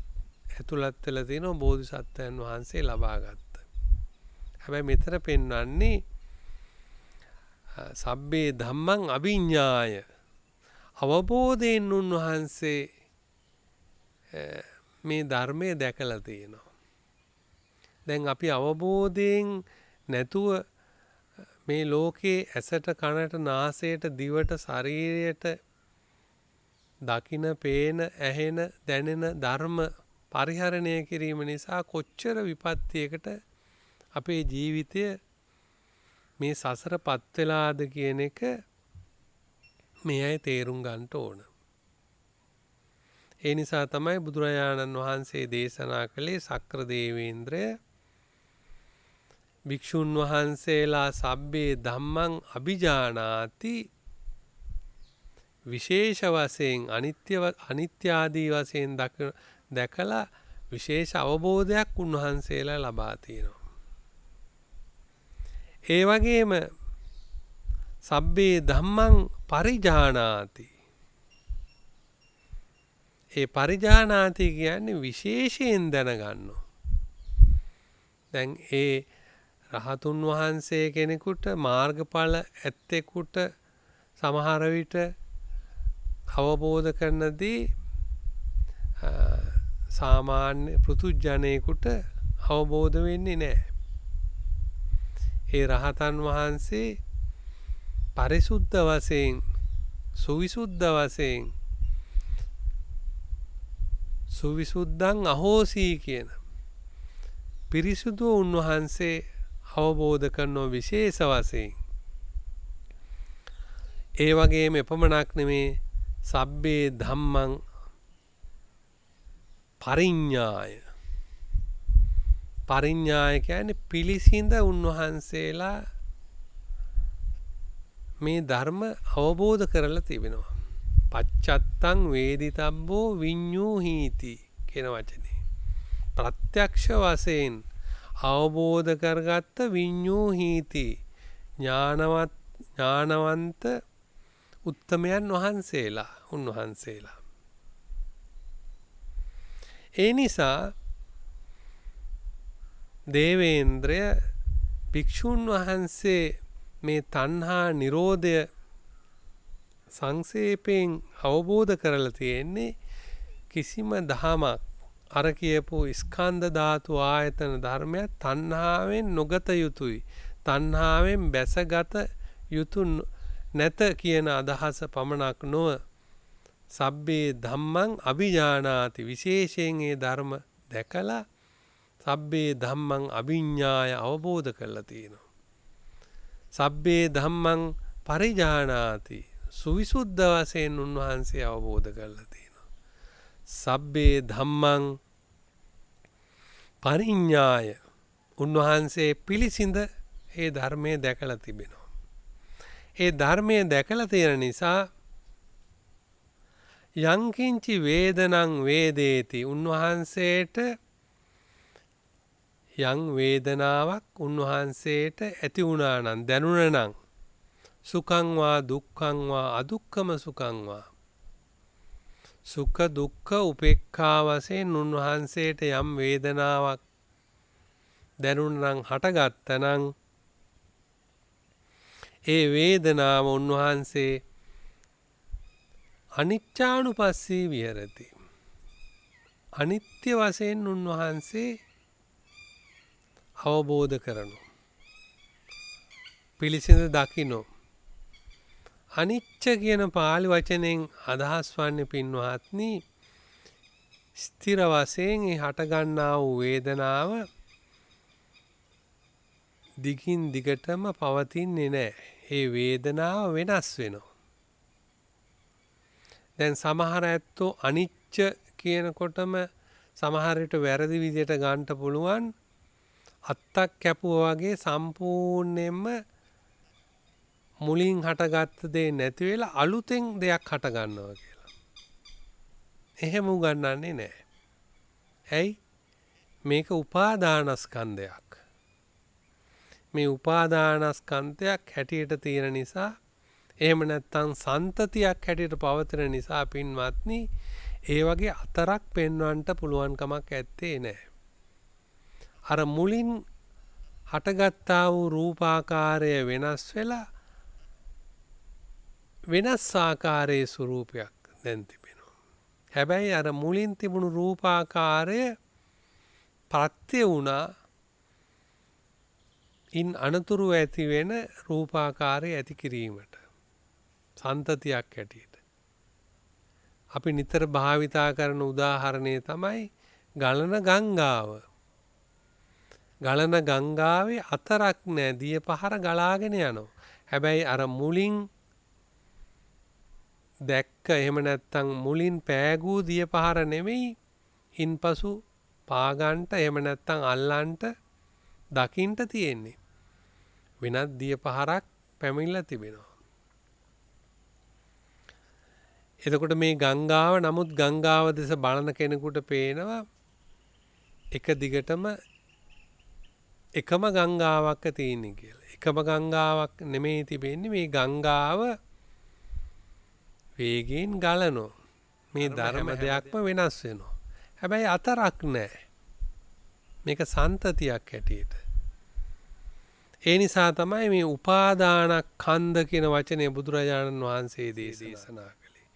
ඇතුළත් වෙලා තියෙනවා බෝධිසත්වයන් වහන්සේ ලබා ගත්ත. හැබැයි මෙතන පෙන්වන්නේ සබ්බේ ධම්මං අභිඤ්ඤාය අවබෝධයෙන් උන්වහන්සේ මේ ධර්මය දැකලා තියෙනවා. දැන් අපි අවබෝධයෙන් නැතුව මේ ලෝකේ ඇසට කනට නාසයට දිවට ශරීරයට දකින පේන ඇහෙන දැනෙන ධර්ම පරිහරණය කිරීම නිසා කොච්චර විපත්තියකට අපේ ජීවිතය මේ සසරපත් වෙලාද කියන එක මේ අය තේරුම් ගන්න ඕන. ඒ නිසා තමයි බුදුරජාණන් වහන්සේ දේශනා කළේ සක්‍ර දේවේන්ද්‍රය භික්ෂුන් වහන්සේලා සබ්බේ ධම්මං අභිජානාති විශේෂ වශයෙන් අනිත්‍ය ආදී වශයෙන් දැකලා විශේෂ අවබෝධයක් උන්වහන්සේලා ලබා තියෙනවා. ඒ වගේම සබ්බේ ධම්මං පරිජානාති. ඒ පරිජානාති කියන්නේ විශේෂයෙන් දැනගන්නවා. දැන් ඒ රහතුන් වහන්සේ කෙනෙකුට මාර්ගඵල ඇත්තෙකුට සමහර විට අවබෝධ කරනදී සාමාන්‍ය පෘථුජනයෙකුට අවබෝධ වෙන්නේ නැහැ. ඒ රහතන් වහන්සේ පරිසුද්ධ වශයෙන් සුවිසුද්ධ වශයෙන් සුවිසුද්ධං අහෝසී කියන පිරිසුදු උන්වහන්සේ අවබෝධ කරන විශේෂ වශයෙන්. ඒ වගේම එපමණක් නෙමේ සබ්බේ ධම්මං පරිඤ්ඤාය. පරිඤ්ඤාය කියන්නේ පිළිසිඳ උන්වහන්සේලා මේ ධර්ම අවබෝධ කරලා තිබෙනවා. පච්චත්තං වේදිතබ්බෝ විඤ්ඤූහීති කියන වචනේ. ප්‍රත්‍යක්ෂ වශයෙන් අවබෝධ කරගත්ත විඤ්ඤූහීති ඥානවන්ත උත්තමයන් වහන්සේලා උන්වහන්සේලා. ඒ නිසා දේවේන්ද්‍රය භික්ෂුන් වහන්සේ මේ තණ්හා නිරෝධය සංක්ෂේපයෙන් අවබෝධ කරලා තියෙන්නේ කිසිම දහමක් අර කියපු ස්කන්ධ ධාතු ආයතන ධර්මයක් තණ්හාවෙන් නොගත යුතුයි. තණ්හාවෙන් බැසගත යුතු නැත කියන අදහස පමණක් නොව සබ්බේ ධම්මං අභිජානාති විශේෂයෙන් ඒ ධර්ම දැකලා සබ්බේ ධම්මං අභිඤ්ඤාය අවබෝධ කරලා තියෙනවා. සබ්බේ ධම්මං පරිජානාති සුවිසුද්ධ වශයෙන් උන්වහන්සේ අවබෝධ කරලා තියෙනවා. සබ්බේ ධම්මං පරිඤ්ඤාය උන්වහන්සේ පිළිසිඳ ඒ ධර්මයේ දැකලා තිබෙනවා. ඒ ධර්මයේ දැකලා තියෙන නිසා යංකින්චි වේදනං වේදේති උන්වහන්සේට යම් වේදනාවක් උන්වහන්සේට ඇති වුණා නම් දැනුණා නම් සුඛං වා දුක්ඛං වා අදුක්ඛම සුඛං වා සුඛ දුක්ඛ උපේක්ඛා වශයෙන් උන්වහන්සේට යම් වේදනාවක් දැනුණා නම් හටගත්තා නම් ඒ වේදනාව උන්වහන්සේ අනිච්චානුපස්සී විහෙරති. අනිත්‍ය වශයෙන් උන්වහන්සේ අවබෝධ කරනු. පිළිසිඳ දකිනු. අනිච්ච කියන පාලි වචනෙන් අදහස් වන්නේ පින්වත්නි ස්ථිර වශයෙන් ඒ හටගන්නා වූ වේදනාව දිගින් දිගටම පවතින්නේ නැහැ. ඒ වේදනාව වෙනස් වෙනවා. දැන් සමහර ඇත්තෝ අනිච්ච කියනකොටම සමහර විට වැරදි විදිහට ගන්න පුළුවන්. අත්තක් කැපුවා වගේ සම්පූර්ණයෙන්ම මුලින් හටගත්ත දේ නැති වෙලා අලුතෙන් දෙයක් හට ගන්නවා කියලා. එහෙම උගන්වන්නේ නැහැ. ඇයි? මේක උපාදානස්කන්ධයක්. මේ උපාදානස්කන්ධයක් හැටියට තියෙන නිසා එහෙම නැත්නම් සන්තතියක් හැටියට පවතින නිසා පින්වත්නි ඒ වගේ අතරක් පෙන්වන්නට පුළුවන් කමක් ඇත්තේ නැහැ. අර මුලින් හටගත්තා වූ රූපාකාරය වෙනස් වෙලා වෙනස් ආකාරයේ ස්වરૂපයක් දැන් තිබෙනවා. හැබැයි අර මුලින් තිබුණු රූපාකාරය ප්‍රත්‍ය වුණා ඉන් අනතුරු ඇති වෙන රූපාකාරය ඇති කිරීමට. සන්තතියක් හැටියට. අපි නිතර භාවිතා කරන උදාහරණය තමයි ගලන ගංගාව. ගලන ගංගාවේ අතරක් නැහැ. දිය පහර ගලාගෙන යනවා. හැබැයි අර මුලින් දැක්ක එහෙම නැත්නම් මුලින් පෑගූ දිය පහර නෙමෙයි ඉන්පසු පාගන්ට එහෙම නැත්නම් අල්ලන්ට දකින්ට තියෙන්නේ. වෙනත් දිය පහරක් පැමිණලා තිබෙනවා. එතකොට මේ ගංගාව නමුත් ගංගාව දෙස බලන කෙනෙකුට පේනවා එක දිගටම එකම ගංගාවක් තියෙන්නේ කියලා. එකම ගංගාවක් නෙමෙයි තිබෙන්නේ මේ ගංගාව වේගයෙන් ගලනවා. මේ ධර්ම දෙයක්ම වෙනස් වෙනවා. හැබැයි අතරක් නැහැ. මේක සන්තතියක් හැටියට. ඒ නිසා තමයි මේ උපාදානස්කන්ධ කියන වචනේ බුදුරජාණන් වහන්සේ දේශනා කළේ.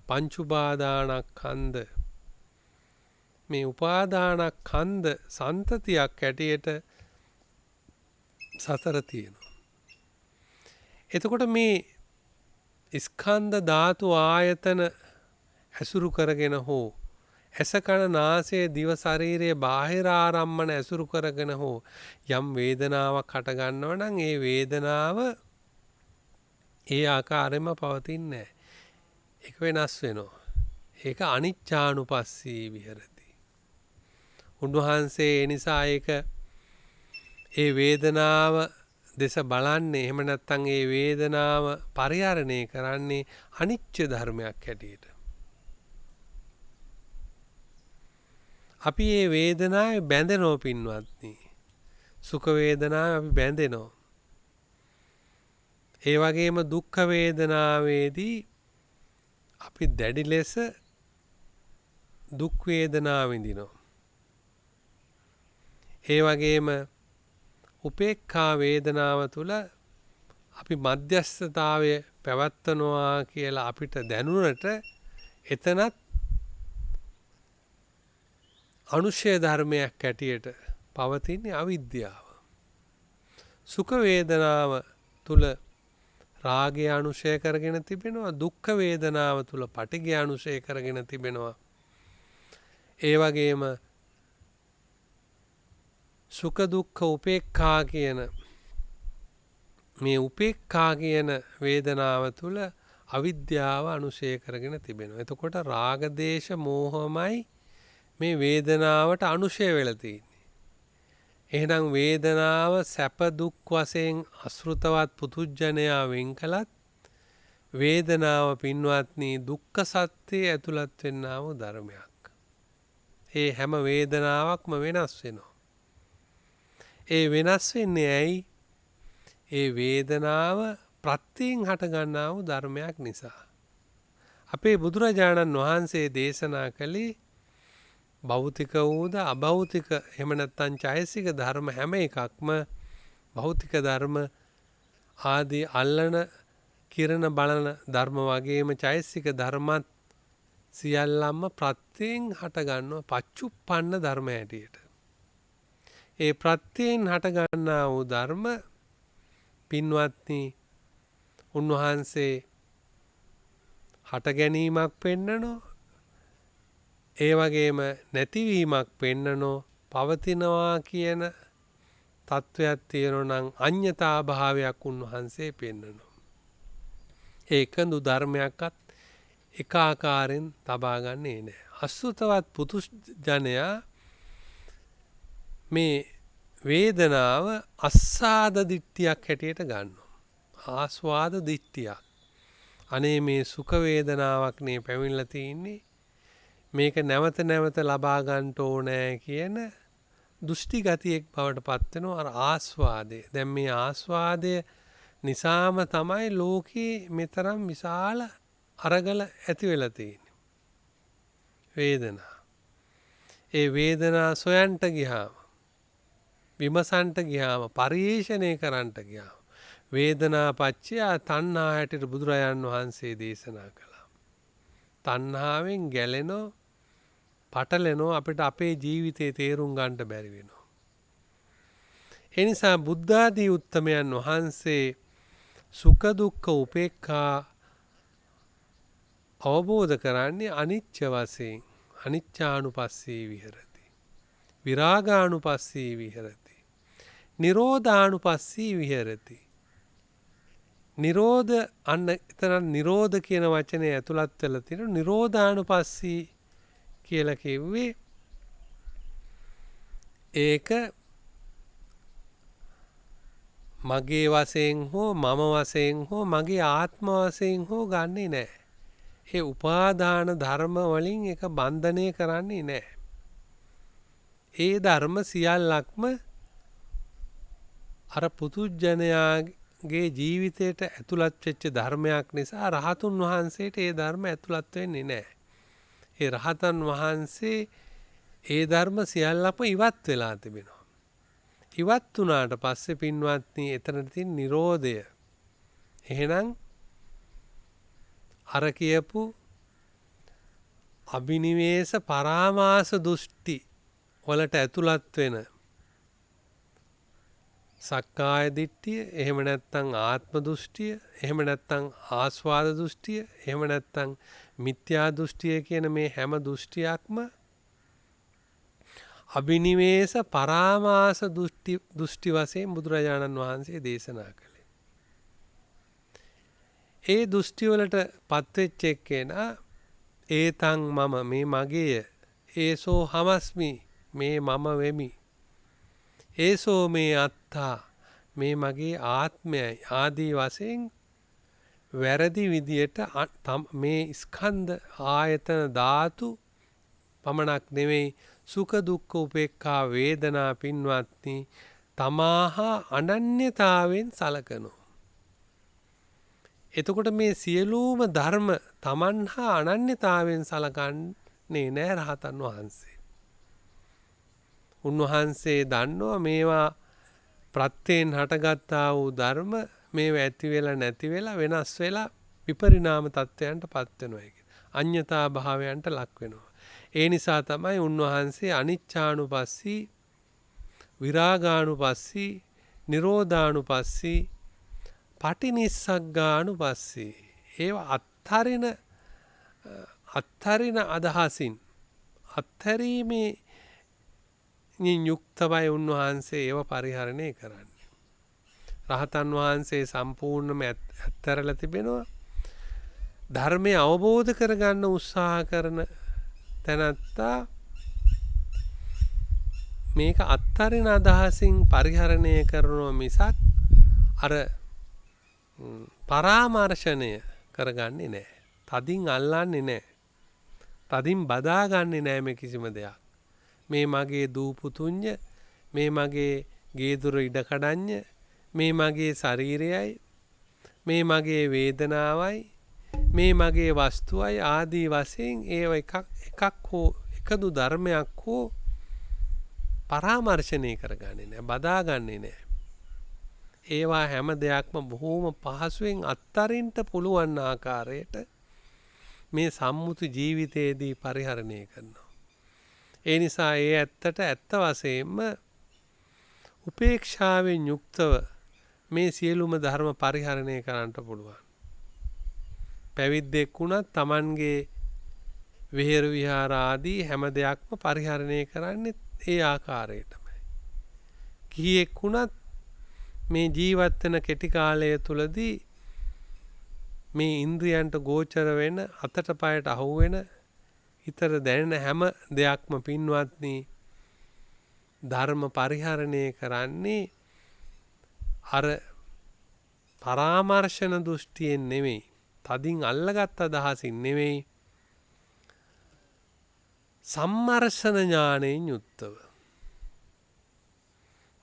පංච උපාදානස්කන්ධ මේ උපාදානස්කන්ධ සන්තතියක් හැටියට සතර තියෙනවා. එතකොට මේ ස්කන්ධ ධාතු ආයතන ඇසුරු කරගෙන හෝ ඇස කන නාසය දිව ශරීරයේ බාහිර ආරම්මන ඇසුරු කරගෙන හෝ යම් වේදනාවක් හට ගන්නවා නම් ඒ වේදනාව ඒ ආකාරයෙන්ම පවතින්නේ නැහැ. ඒක වෙනස් වෙනවා. ඒක අනිච්චානුපස්සී විහෙරති. උන්වහන්සේ ඒ නිසා ඒක ඒ වේදනාව දෙස බලන්නේ එහෙම නැත්නම් ඒ වේදනාව පරිහරණය කරන්නේ අනිච්ච ධර්මයක් හැටියට. අපි මේ වේදනාවේ බැඳෙනව පින්වත්නි. සුඛ වේදනාවේ අපි බැඳෙනවා. ඒ වගේම දුක්ඛ වේදනාවේදී අපි දැඩි ලෙස දුක් වේදනාව විඳිනවා. ඒ වගේම උපේක්ඛා වේදනාව තුළ අපි මධ්‍යස්ථතාවය පැවැත්වනවා කියලා අපිට දැනුණට එතනත් අනුශය ධර්මයක් හැටියට පවතින්නේ අවිද්‍යාව. සුඛ වේදනාව තුළ රාගය අනුශය කරගෙන තිබෙනවා. දුක්ඛ වේදනාව තුළ පටිඝය අනුශය කරගෙන තිබෙනවා. ඒ වගේම සුඛ දුක්ඛ උපේක්ඛා කියන මේ උපේක්ඛා කියන වේදනාව තුළ අවිද්‍යාව අනුශය කරගෙන තිබෙනවා. එතකොට රාග දේශ මෝහමයි මේ වේදනාවට අනුශය වෙලා තියෙන්නේ. එහෙනම් වේදනාව සැප දුක් වශයෙන් අසෘතවත් පුතුජනයා වෙන් කළත් වේදනාව පින්වත්නි දුක්ඛ සත්‍යයේ ඇතුළත් වෙන්නා වූ ධර්මයක්. ඒ හැම වේදනාවක්ම වෙනස් වෙනවා. ඒ වෙනස් වෙන්නේ ඇයි? ඒ වේදනාව ප්‍රත්‍යයෙන් හටගන්නා වූ ධර්මයක් නිසා. අපේ බුදුරජාණන් වහන්සේ දේශනා කළේ භෞතික වූද අභෞතික එහෙම නැත්නම් චෛතසික ධර්ම හැම එකක්ම භෞතික ධර්ම ආදී අල්ලන කිරණ බලන ධර්ම වගේම චෛතසික ධර්මත් සියල්ලම ප්‍රත්‍යයෙන් හටගන්නවා පච්චුප්පන්න ධර්ම හැටියට. ඒ ප්‍රත්‍යයෙන් හටගන්නා වූ ධර්ම පින්වත්නි උන්වහන්සේ හට ගැනීමක් පෙන්නනෝ ඒ වගේම නැතිවීමක් පෙන්නනෝ පවතිනවා කියන තත්වයක් තියෙනවා නම් අඤ්ඤතා භාවයක් උන්වහන්සේ පෙන්නනවා. ඒකඳු ධර්මයක්වත් එක ආකාරයෙන් තබා ගන්නේ නැහැ. අසුතවත් පුතුජනයා මේ වේදනාව අස්සාද දිට්ඨියක් හැටියට ගන්නවා. ආස්වාද දිට්ඨියක්. අනේ මේ සුඛ වේදනාවක් නේ පැමිණලා තින්නේ. මේක නැවත නැවත ලබා ගන්න ඕනේ කියන දෘෂ්ටි ගතියක් බවට පත් වෙනවා අර ආස්වාදය. දැන් මේ ආස්වාදය නිසාම තමයි ලෝකේ මෙතරම් විශාල අරගල ඇති වෙලා තියෙන්නේ. වේදනා. ඒ වේදනා සොයන්ට ගියාම විමසන්ට ගියාම පරිේශණය කරන්නට ගියාම වේදනා පච්චය තණ්හා හැටියට බුදුරජාන් වහන්සේ දේශනා කළා. තණ්හාවෙන් ගැලෙනෝ පටලෙනෝ අපිට අපේ ජීවිතේ තේරුම් ගන්නට බැරි වෙනවා. ඒ නිසා බුද්ධ ආදී උත්තමයන් වහන්සේ සුඛ දුක්ඛ උපේක්ඛා අවබෝධ කරන්නේ අනිච්ච වශයෙන් අනිච්චානුපස්සී විහෙරති. විරාගානුපස්සී විහෙරති. නිරෝධානුපස්සී විහෙරති. නිරෝධ අන්න එතන නිරෝධ කියන වචනේ ඇතුළත් වෙලා තියෙන නිරෝධානුපස්සී කියලා කිව්වේ ඒක මගේ වශයෙන් හෝ මම වශයෙන් හෝ මගේ ආත්ම වශයෙන් හෝ ගන්නෙ නෑ. ඒ උපාදාන ධර්ම වලින් එක බන්ධනය කරන්නේ නෑ. ඒ ධර්ම සියල්ලක්ම අර පුතුජනයාගේ ජීවිතයට ඇතුළත් වෙච්ච ධර්මයක් නිසා රහතුන් වහන්සේට ඒ ධර්ම ඇතුළත් වෙන්නේ නෑ. ඒ රහතන් වහන්සේ ඒ ධර්ම සියල්ලම ඉවත් වෙලා තිබෙනවා. ඉවත් වුණාට පස්සේ පින්වත්නි එතන තියෙන නිරෝධය. එහෙනම් අර කියපු අබිනිවේෂ පරාමාස දෘෂ්ටි වලට ඇතුළත් වෙන සක්කාය දිට්ඨිය, එහෙම නැත්නම් ආත්ම දෘෂ්ටිය, එහෙම නැත්නම් ආස්වාද දෘෂ්ටිය, එහෙම නැත්නම් මිත්‍යා දෘෂ්ටිය කියන මේ හැම දෘෂ්ටියක්ම අබිනිවේෂ පරාමාස දෘෂ්ටි වශයෙන් බුදුරජාණන් වහන්සේ දේශනා කළේ. ඒ දෘෂ්ටි වලට පත්වෙච්ච එක්කෙනා ඒතං මම මේ මගේය, ඒසෝ හමස්මි මේ මම වෙමි, ඒසෝ මේ අත්තා මේ මගේ ආත්මයයි ආදී වශයෙන් වැරදි විදියට මේ ස්කන්ධ ආයතන ධාතු පමණක් නෙවෙයි සුඛ දුක්ඛ උපේක්ඛා වේදනා පින්වත්නි තමාහා අනන්‍යතාවෙන් සලකනවා. එතකොට මේ සියලුම ධර්ම තමන් හා අනන්‍යතාවෙන් සලකන්නේ නෑ රහතන් වහන්සේ. උන්වහන්සේ දන්නවා මේවා ප්‍රත්‍යයෙන් හටගත්තා වූ ධර්ම මේවා ඇති වෙලා නැති වෙලා වෙනස් වෙලා විපරිණාම තත්ත්වයන්ට පත් වෙනවා කියලා. අඤ්ඤතා භාවයන්ට ලක් වෙනවා. ඒ නිසා තමයි උන්වහන්සේ අනිච්චානුපස්සී, විරාගානුපස්සී, නිරෝධානුපස්සී, පටිනිස්සග්ගානුපස්සී ඒවා අත්හරින අදහසින් අත්හැරීමේ යුක්තවයි උන්වහන්සේ ඒව පරිහරණය කරන්නේ. රහතන් වහන්සේ සම්පූර්ණයෙන්ම අත්හැරලා තිබෙනවා. ධර්මය අවබෝධ කරගන්න උත්සාහ කරන තැනැත්තා මේක අත්තරින අදහසින් පරිහරණය කරනවා මිසක් අර පරාමර්ශනය කරගන්නේ නැහැ. තදින් අල්ලන්නේ නැහැ. තදින් බදාගන්නේ නැහැ මේ කිසිම දෙයක්. මේ මගේ දූපුතුන්ය, මේ මගේ ගේදුර ඉඩකඩන්ය, මේ මගේ ශරීරයයි, මේ මගේ වේදනාවයි, මේ මගේ වස්තුවයි ආදී වශයෙන් ඒව එකක් හෝ එකදු ධර්මයක් හෝ පරාමර්ශනය කරගන්නේ නැහැ, බදාගන්නේ නැහැ. ඒවා හැම දෙයක්ම බොහෝම පහසුවෙන් අත්තරින්ට පුළුවන් ආකාරයට මේ සම්මුති ජීවිතයේදී පරිහරණය කරනවා. ඒ නිසා ඒ ඇත්තට ඇත්ත වශයෙන්ම උපේක්ෂාවෙන් යුක්තව මේ සියලුම ධර්ම පරිහරණය කරන්නට පුළුවන්. පැවිද්දෙක් වුණත් Tamanගේ විහෙර විහාර ආදී හැම දෙයක්ම පරිහරණය කරන්නේ ඒ ආකාරයටමයි. ගිහියෙක් වුණත් මේ ජීවත් වෙන කෙටි කාලය තුලදී මේ ඉන්ද්‍රියන්ට ගෝචර වෙන අතට පයට අහු වෙන හිතට දැනෙන හැම දෙයක්ම පින්වත්නි ධර්ම පරිහරණය කරන්නේ අර පරාමර්ශන දෘෂ්ටියෙන් නෙමෙයි, තදින් අල්ලගත් අදහසින් නෙමෙයි, සම්මර්ෂණ ඥාණයෙන් යුක්තව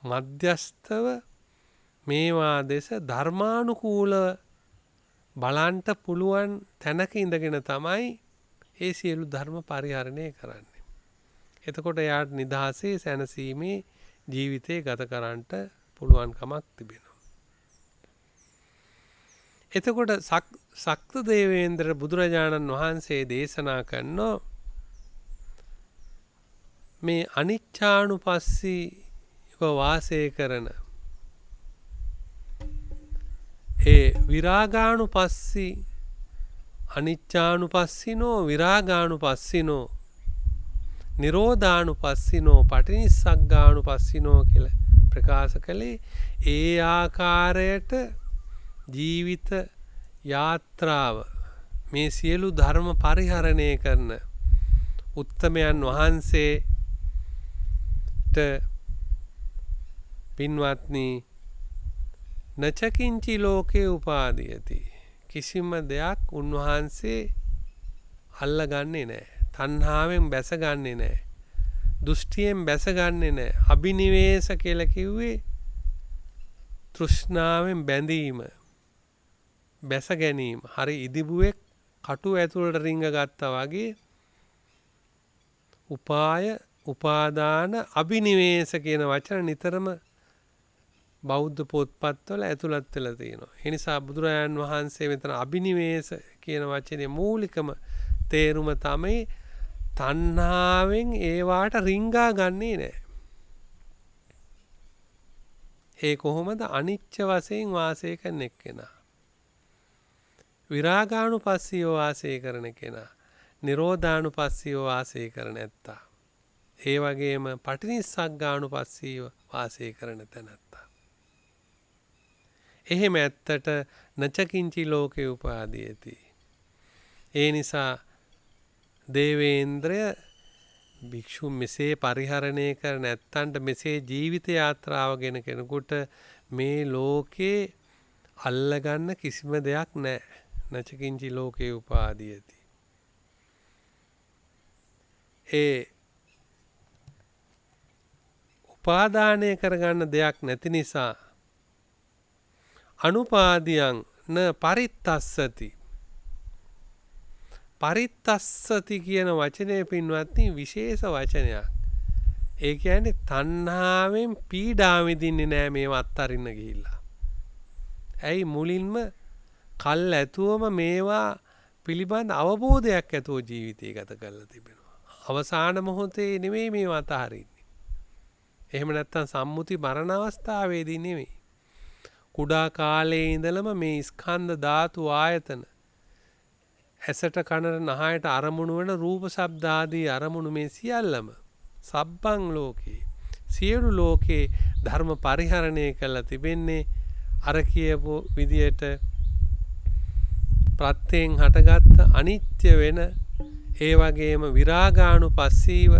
මධ්‍යස්තව මේවා දෙස ධර්මානුකූලව බලන්ට පුළුවන් තැනක ඉඳගෙන තමයි ඒ සියලු ධර්ම පරිහරණය කරන්නේ. එතකොට එයාට නිදහසේ සැනසීමේ ජීවිතය ගත කරන්නට පුළුවන්කමක් තිබෙනවා. එතකොට ශක්ත දේවේන්ද්‍ර බුදුරජාණන් වහන්සේ දේශනා කරනවා මේ අනිච්ඡානුපස්සීව වාසය කරන ඒ විරාගානුපස්සී අනිච්ඡානුපස්සිනෝ විරාගානුපස්සිනෝ නිරෝධානුපස්සිනෝ පටිනිස්සග්ගානුපස්සිනෝ කියලා ප්‍රකාශ කළේ ඒ ආකාරයට ජීවිත යාත්‍රාව මේ සියලු ධර්ම පරිහරණය කරන උත්තමයන් වහන්සේට පින්වත්නි නචකින්චි ලෝකේ උපාදීයති කිසිම දෙයක් උන්වහන්සේ අල්ලගන්නේ නැහැ. තණ්හාවෙන් බැසගන්නේ නැහැ. දෘෂ්ටියෙන් බැසගන්නේ නැහැ. අබිනිවේෂ කියලා කිව්වේ තෘෂ්ණාවෙන් බැඳීම, බැස ගැනීම. හරි ඉදිබුවෙක් කටු ඇතුළට රිංග ගත්තා වගේ උපාය, උපාදාන, අබිනිවේෂ කියන වචන නිතරම බෞද්ධ පොත්පත්වල ඇතුළත් වෙලා තියෙනවා. ඒ නිසා බුදුරජාන් වහන්සේ මෙතන අබිනිවේෂ කියන වචනේ මූලිකම තේරුම තමයි තණ්හාවෙන් ඒවාට රිංගා ගන්නේ නැහැ. ඒ කොහොමද? අනිච්ච වශයෙන් වාසය කරන එක්කෙනා. විරාගානුපස්සීව වාසය කරන කෙනා. නිරෝධානුපස්සීව වාසය කරන ඇත්තා. ඒ වගේම පටිනිස්සග්ගානුපස්සීව වාසය කරන තැනැත්තා. එහෙම ඇත්තට නචකින්චි ලෝකේ උපාදීයති. ඒ නිසා දේවේන්ද්‍රය භික්ෂු මෙසේ පරිහරණය කර නැත්තන්ට මෙසේ ජීවිත යාත්‍රාව ගෙන කෙනෙකුට මේ ලෝකේ අල්ලගන්න කිසිම දෙයක් නැහැ. නචකින්චි ලෝකේ උපාදීයති. ඒ උපාදානය කරගන්න දෙයක් නැති නිසා අනුපාදියං න පරිත්තස්සති. පරිත්තස්සති කියන වචනය පින්වත්නි විශේෂ වචනයක්. ඒ කියන්නේ තණ්හාවෙන් පීඩා විඳින්නේ නැහැ මේව අත්තරින්න ගිහිල්ලා. ඇයි? මුලින්ම කල් ඇතුවම මේවා පිළිබඳ අවබෝධයක් ඇතුව ජීවිතය ගත කරලා තිබෙනවා. අවසාන මොහොතේ නෙමෙයි මේවා අතහරින්නේ. එහෙම නැත්නම් සම්මුති මරණ අවස්ථාවේදී නෙමෙයි. කුඩා කාලයේ ඉඳලම මේ ස්කන්ධ ධාතු ආයතන ඇසට කනට නහයට අරමුණු වන රූප ශබ්ද ආදී අරමුණු මේ සියල්ලම සබ්බං ලෝකේ සියලු ලෝකේ ධර්ම පරිහරණය කරලා තිබෙන්නේ අර කියපු විදියට ප්‍රත්‍යයෙන් හටගත්ත අනිත්‍ය වෙන ඒ වගේම විරාගානුපස්සීව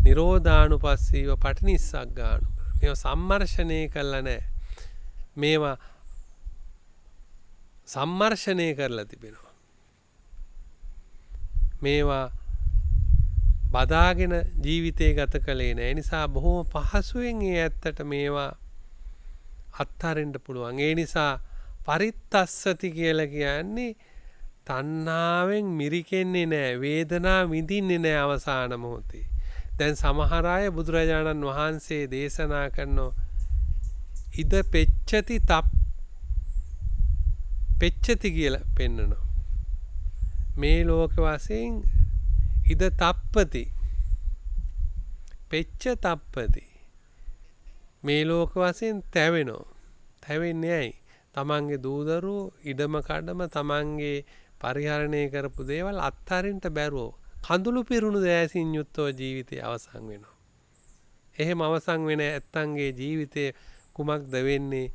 නිරෝධානුපස්සීව පටිනිස්සග්ගාණු. මේවා සම්මර්ෂණය කළා නැහැ. මේවා සම්මර්ෂණය කරලා තිබෙනවා. මේවා බදාගෙන ජීවිතේ ගත කළේ නැහැ. ඒ නිසා බොහොම පහසුවෙන් ඒ ඇත්තට මේවා අත්හරින්න පුළුවන්. ඒ නිසා පරිත්තස්සති කියලා කියන්නේ තණ්හාවෙන් මිරිකෙන්නේ නැහැ. වේදනාව විඳින්නේ නැහැ අවසාන මොහොතේ. දැන් සමහර අය බුදුරජාණන් වහන්සේ දේශනා කරනවා ඉද පෙච්චති කියලා පෙන්නනවා. මේ ලෝක වශයෙන් ඉද තප්පති පෙච්ච තප්පති මේ ලෝක වශයෙන් තැවෙනවා. තැවෙන්නේ ඇයි? තමන්ගේ දූදරුවෝ ඉඩම කඩම තමන්ගේ පරිහරණය කරපු දේවල් අත්හරින්න බැරුව කඳුළු පිරුණු දෑසින් යුක්තව ජීවිතය අවසන් වෙනවා. එහෙම අවසන් වෙන ඇත්තන්ගේ ජීවිතේ කුමක්ද වෙන්නේ?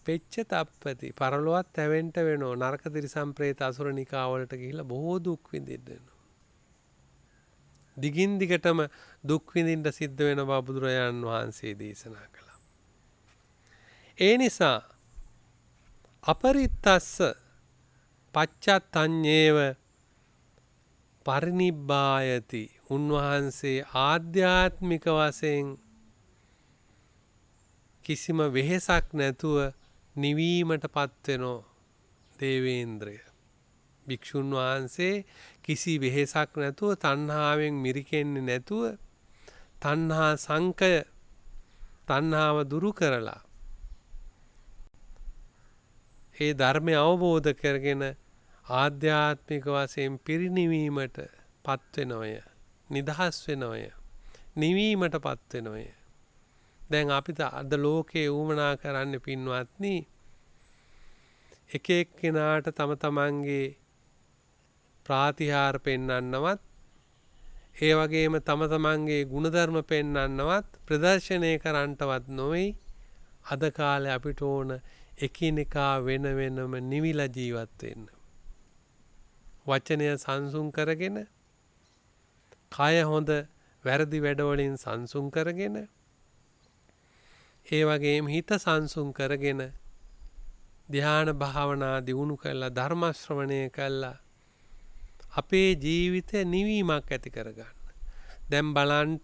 පෙච්ච තප්පති පරලොවත් තැවෙන්න වෙනවා. නරක තිරිසන් ප්‍රේත අසුර නිකා වලට ගිහිල්ලා බොහෝ දුක් විඳින්න වෙනවා. දිගින් දිගටම දුක් විඳින්න සිද්ධ වෙන බව බුදුරජාණන් වහන්සේ දේශනා කළා. ඒ නිසා අපරිත්තස්ස පච්චත්තඤ්ඤේව පරිනිබ්බායති. උන්වහන්සේ ආධ්‍යාත්මික වශයෙන් කිසිම වෙහෙසක් නැතුව නිවීමටපත් වෙනෝ දේවේන්ද්‍රය. භික්ෂුන් වහන්සේ කිසි වෙහෙසක් නැතුව තණ්හාවෙන් මිරිකෙන්නේ නැතුව තණ්හා සංකය තණ්හාව දුරු කරලා ඒ ධර්මය අවබෝධ කරගෙන ආධ්‍යාත්මික වශයෙන් පිරිනිවීමට පත් වෙනෝය. නිදහස් වෙනෝය. නිවීමටපත් වෙනෝය. දැන් අපිට අද ලෝකේ ඌමනා කරන්න පින්වත්නි එක එක්කෙනාට තම තමන්ගේ ප්‍රාතිහාර පෙන්වන්නවත් ඒ වගේම තම තමන්ගේ ගුණධර්ම පෙන්වන්නවත් ප්‍රදර්ශනය කරන්නටවත් නොවේ. අද කාලේ අපිට ඕන එකිනෙකා වෙන වෙනම නිවිලා ජීවත් වෙන්න. වචනය සංසුන් කරගෙන කය හොඳ වැරදි වැඩවලින් සංසුන් කරගෙන ඒ වගේම හිත සංසුන් කරගෙන ධ්‍යාන භාවනා දියුණු කරලා ධර්ම ශ්‍රවණය කළා අපේ ජීවිතේ නිවීමක් ඇති කරගන්න. දැන් බලන්න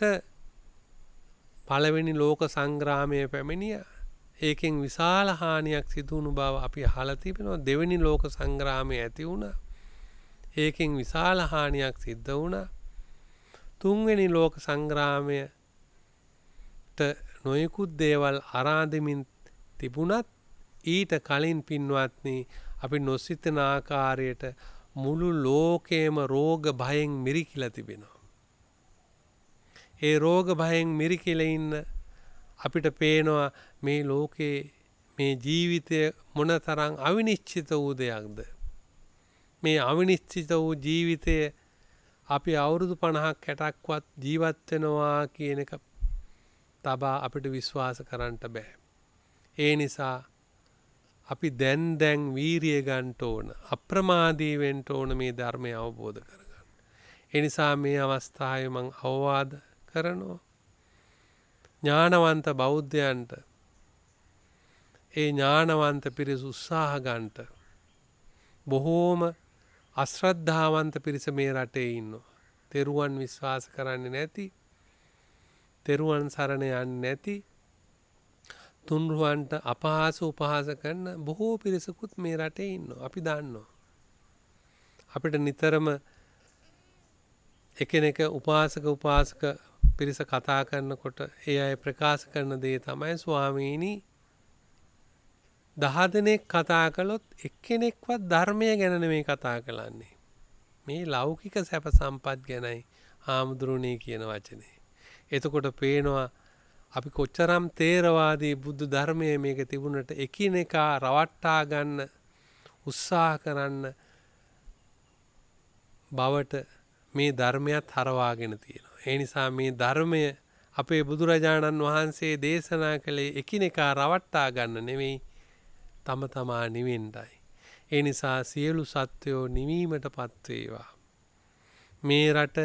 පළවෙනි ලෝක සංග්‍රාමයේ පැමිණියා. ඒකෙන් විශාල හානියක් සිදු වුණු බව අපි අහලා තිබෙනවා. දෙවෙනි ලෝක සංග්‍රාමය ඇති වුණා. ඒකෙන් විශාල හානියක් සිද්ධ වුණා. තුන්වෙනි ලෝක සංග්‍රාමයට නොයෙකුත් දේවල් අරාදෙමින් තිබුණත් ඊට කලින් පින්වත්නි අපි නොසිතන ආකාරයට මුළු ලෝකේම රෝග භයෙන් මිරිකිලා තිබෙනවා. ඒ රෝග භයෙන් මිරිකිලා ඉන්න අපිට පේනවා මේ ලෝකේ මේ ජීවිතය මොනතරම් අවිනිශ්චිත වූ දෙයක්ද. මේ අවිනිශ්චිත වූ ජීවිතය අපි අවුරුදු 50ක් 60ක්වත් ජීවත් වෙනවා කියන එක තබා අපිට විශ්වාස කරන්න බෑ. ඒ නිසා අපි දැන් වීරිය ගන්න ඕන. අප්‍රමාදී වෙන්න ඕන මේ ධර්මය අවබෝධ කරගන්න. ඒ නිසා මේ අවස්ථාවේ මම අවවාද කරනවා. ඥානවන්ත බෞද්ධයන්ට ඒ ඥානවන්ත පිරිස උත්සාහ ගන්නට බොහෝම අශ්‍රද්ධාවන්ත පිරිස මේ රටේ ඉන්නවා. තෙරුවන් විශ්වාස කරන්නේ නැති, තෙරුවන් සරණ යන්නේ නැති, තුන්රුවන්ට අපහාස උපහාස කරන බොහෝ පිරිසකුත් මේ රටේ ඉන්නවා. අපි දන්නවා. අපිට නිතරම එකිනෙක උපාසක පිරිස කතා කරනකොට ඒ අය ප්‍රකාශ කරන දේ තමයි ස්වාමීනි 10 දෙනෙක් කතා කළොත් එක්කෙනෙක්වත් ධර්මය ගැන නෙමෙයි කතා කරන්නේ. මේ ලෞකික සැප සම්පත් ගැනයි ආමුදුරුණී කියන වචනේ. එතකොට පේනවා අපි කොච්චරම් තේරවාදී බුද්ධ ධර්මයේ මේක තිබුණට එකිනෙකා රවට්ටා ගන්න උත්සාහ කරන්න බවට මේ ධර්මයත් හරවාගෙන තියෙනවා. ඒ නිසා මේ ධර්මය අපේ බුදුරජාණන් වහන්සේ දේශනා කළේ එකිනෙකා රවට්ටා ගන්න නෙමෙයි තම තමා නිවෙන්නයි. ඒ නිසා සියලු සත්වයෝ නිවීමටපත් වේවා. මේ රට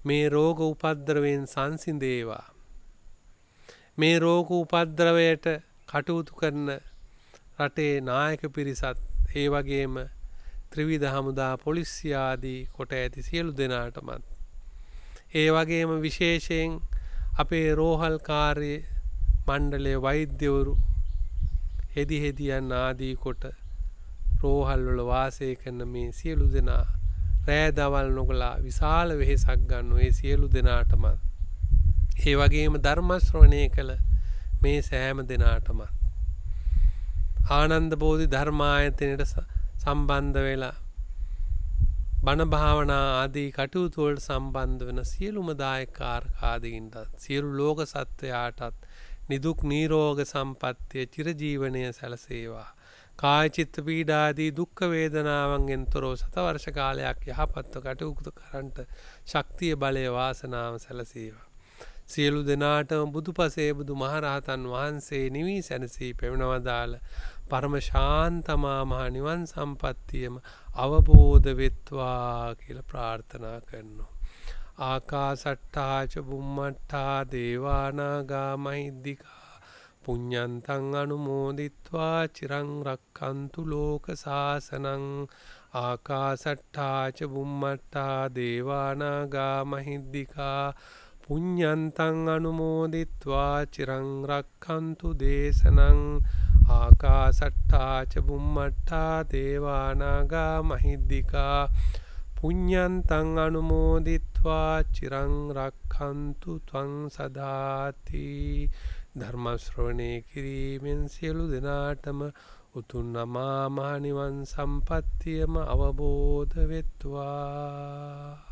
මේ රෝග උපද්‍රවයෙන් සංසිඳේවා. මේ රෝග උපද්‍රවයට කටයුතු කරන රටේ නායක පිරිසත් ඒ වගේම ත්‍රිවිධ හමුදා පොලිසිය ආදී කොට ඇති සියලු දෙනාටමත් ඒ වගේම විශේෂයෙන් අපේ රෝහල් කාර්ය මණ්ඩලයේ වෛද්‍යවරු හෙදිහෙදියන් ආදී කොට රෝහල් වල වාසය කරන මේ සියලු දෙනා රෑ දවල් නොගලා විශාල වෙහෙසක් ගන්න ඒ සියලු දෙනාටමත් ඒ වගේම ධර්ම ශ්‍රවණය කළ මේ සෑම දෙනාටමත් ආනන්ද බෝධි ධර්මායතනයට සම්බන්ධ වෙලා බණ භාවනා ආදී කටයුතු වලට සම්බන්ධ වෙන සියලුම දායකාරකාදීන්ටත් සියලු ලෝක සත්වයාටත් නිදුක් නිරෝග සම්පන්නිය චිරජීවනය සැලසේවා. කාය චිත්ත පීඩාදී දුක් වේදනාවන්ගෙන් තොරව සතවර්ෂ කාලයක් යහපත්ව කටයුතු කරන්නට ශක්තිය බලය වාසනාව සැලසේවා. සියලු දෙනාටම බුදුපසේ බුදු මහරහතන් වහන්සේ නිවී සැනසී පෙවනවදාළ පරම ශාන්තමා මහ නිවන් සම්පත්තියම අවබෝධ වෙත්වා කියලා ප්‍රාර්ථනා කරනවා. ආකාසට්ටා ච බුම්මට්ටා දේවා නාග මහිද්దికා පුඤ්ඤන්තං අනුමෝදිත්වා චිරං රක්ඛන්තු ලෝක සාසනං. ආකාසට්ටා ච බුම්මට්ටා දේවා නාග මහිද්దికා පුඤ්ඤන්තං අනුමෝදිත්වා චිරං රක්ඛන්තු දේශනං. ආකාසට්ටා ච බුම්මට්ටා දේවා නාග මහිද්దికා පුඤ්ඤන්තං අනුමෝදිත්වා චිරං රක්ඛන්තු ත්වං සදාති. ධර්ම ශ්‍රවණය කිරීමෙන් සියලු දෙනාටම උතුම් අමා මහ නිවන් සම්පත්තියම අවබෝධ වෙත්වා.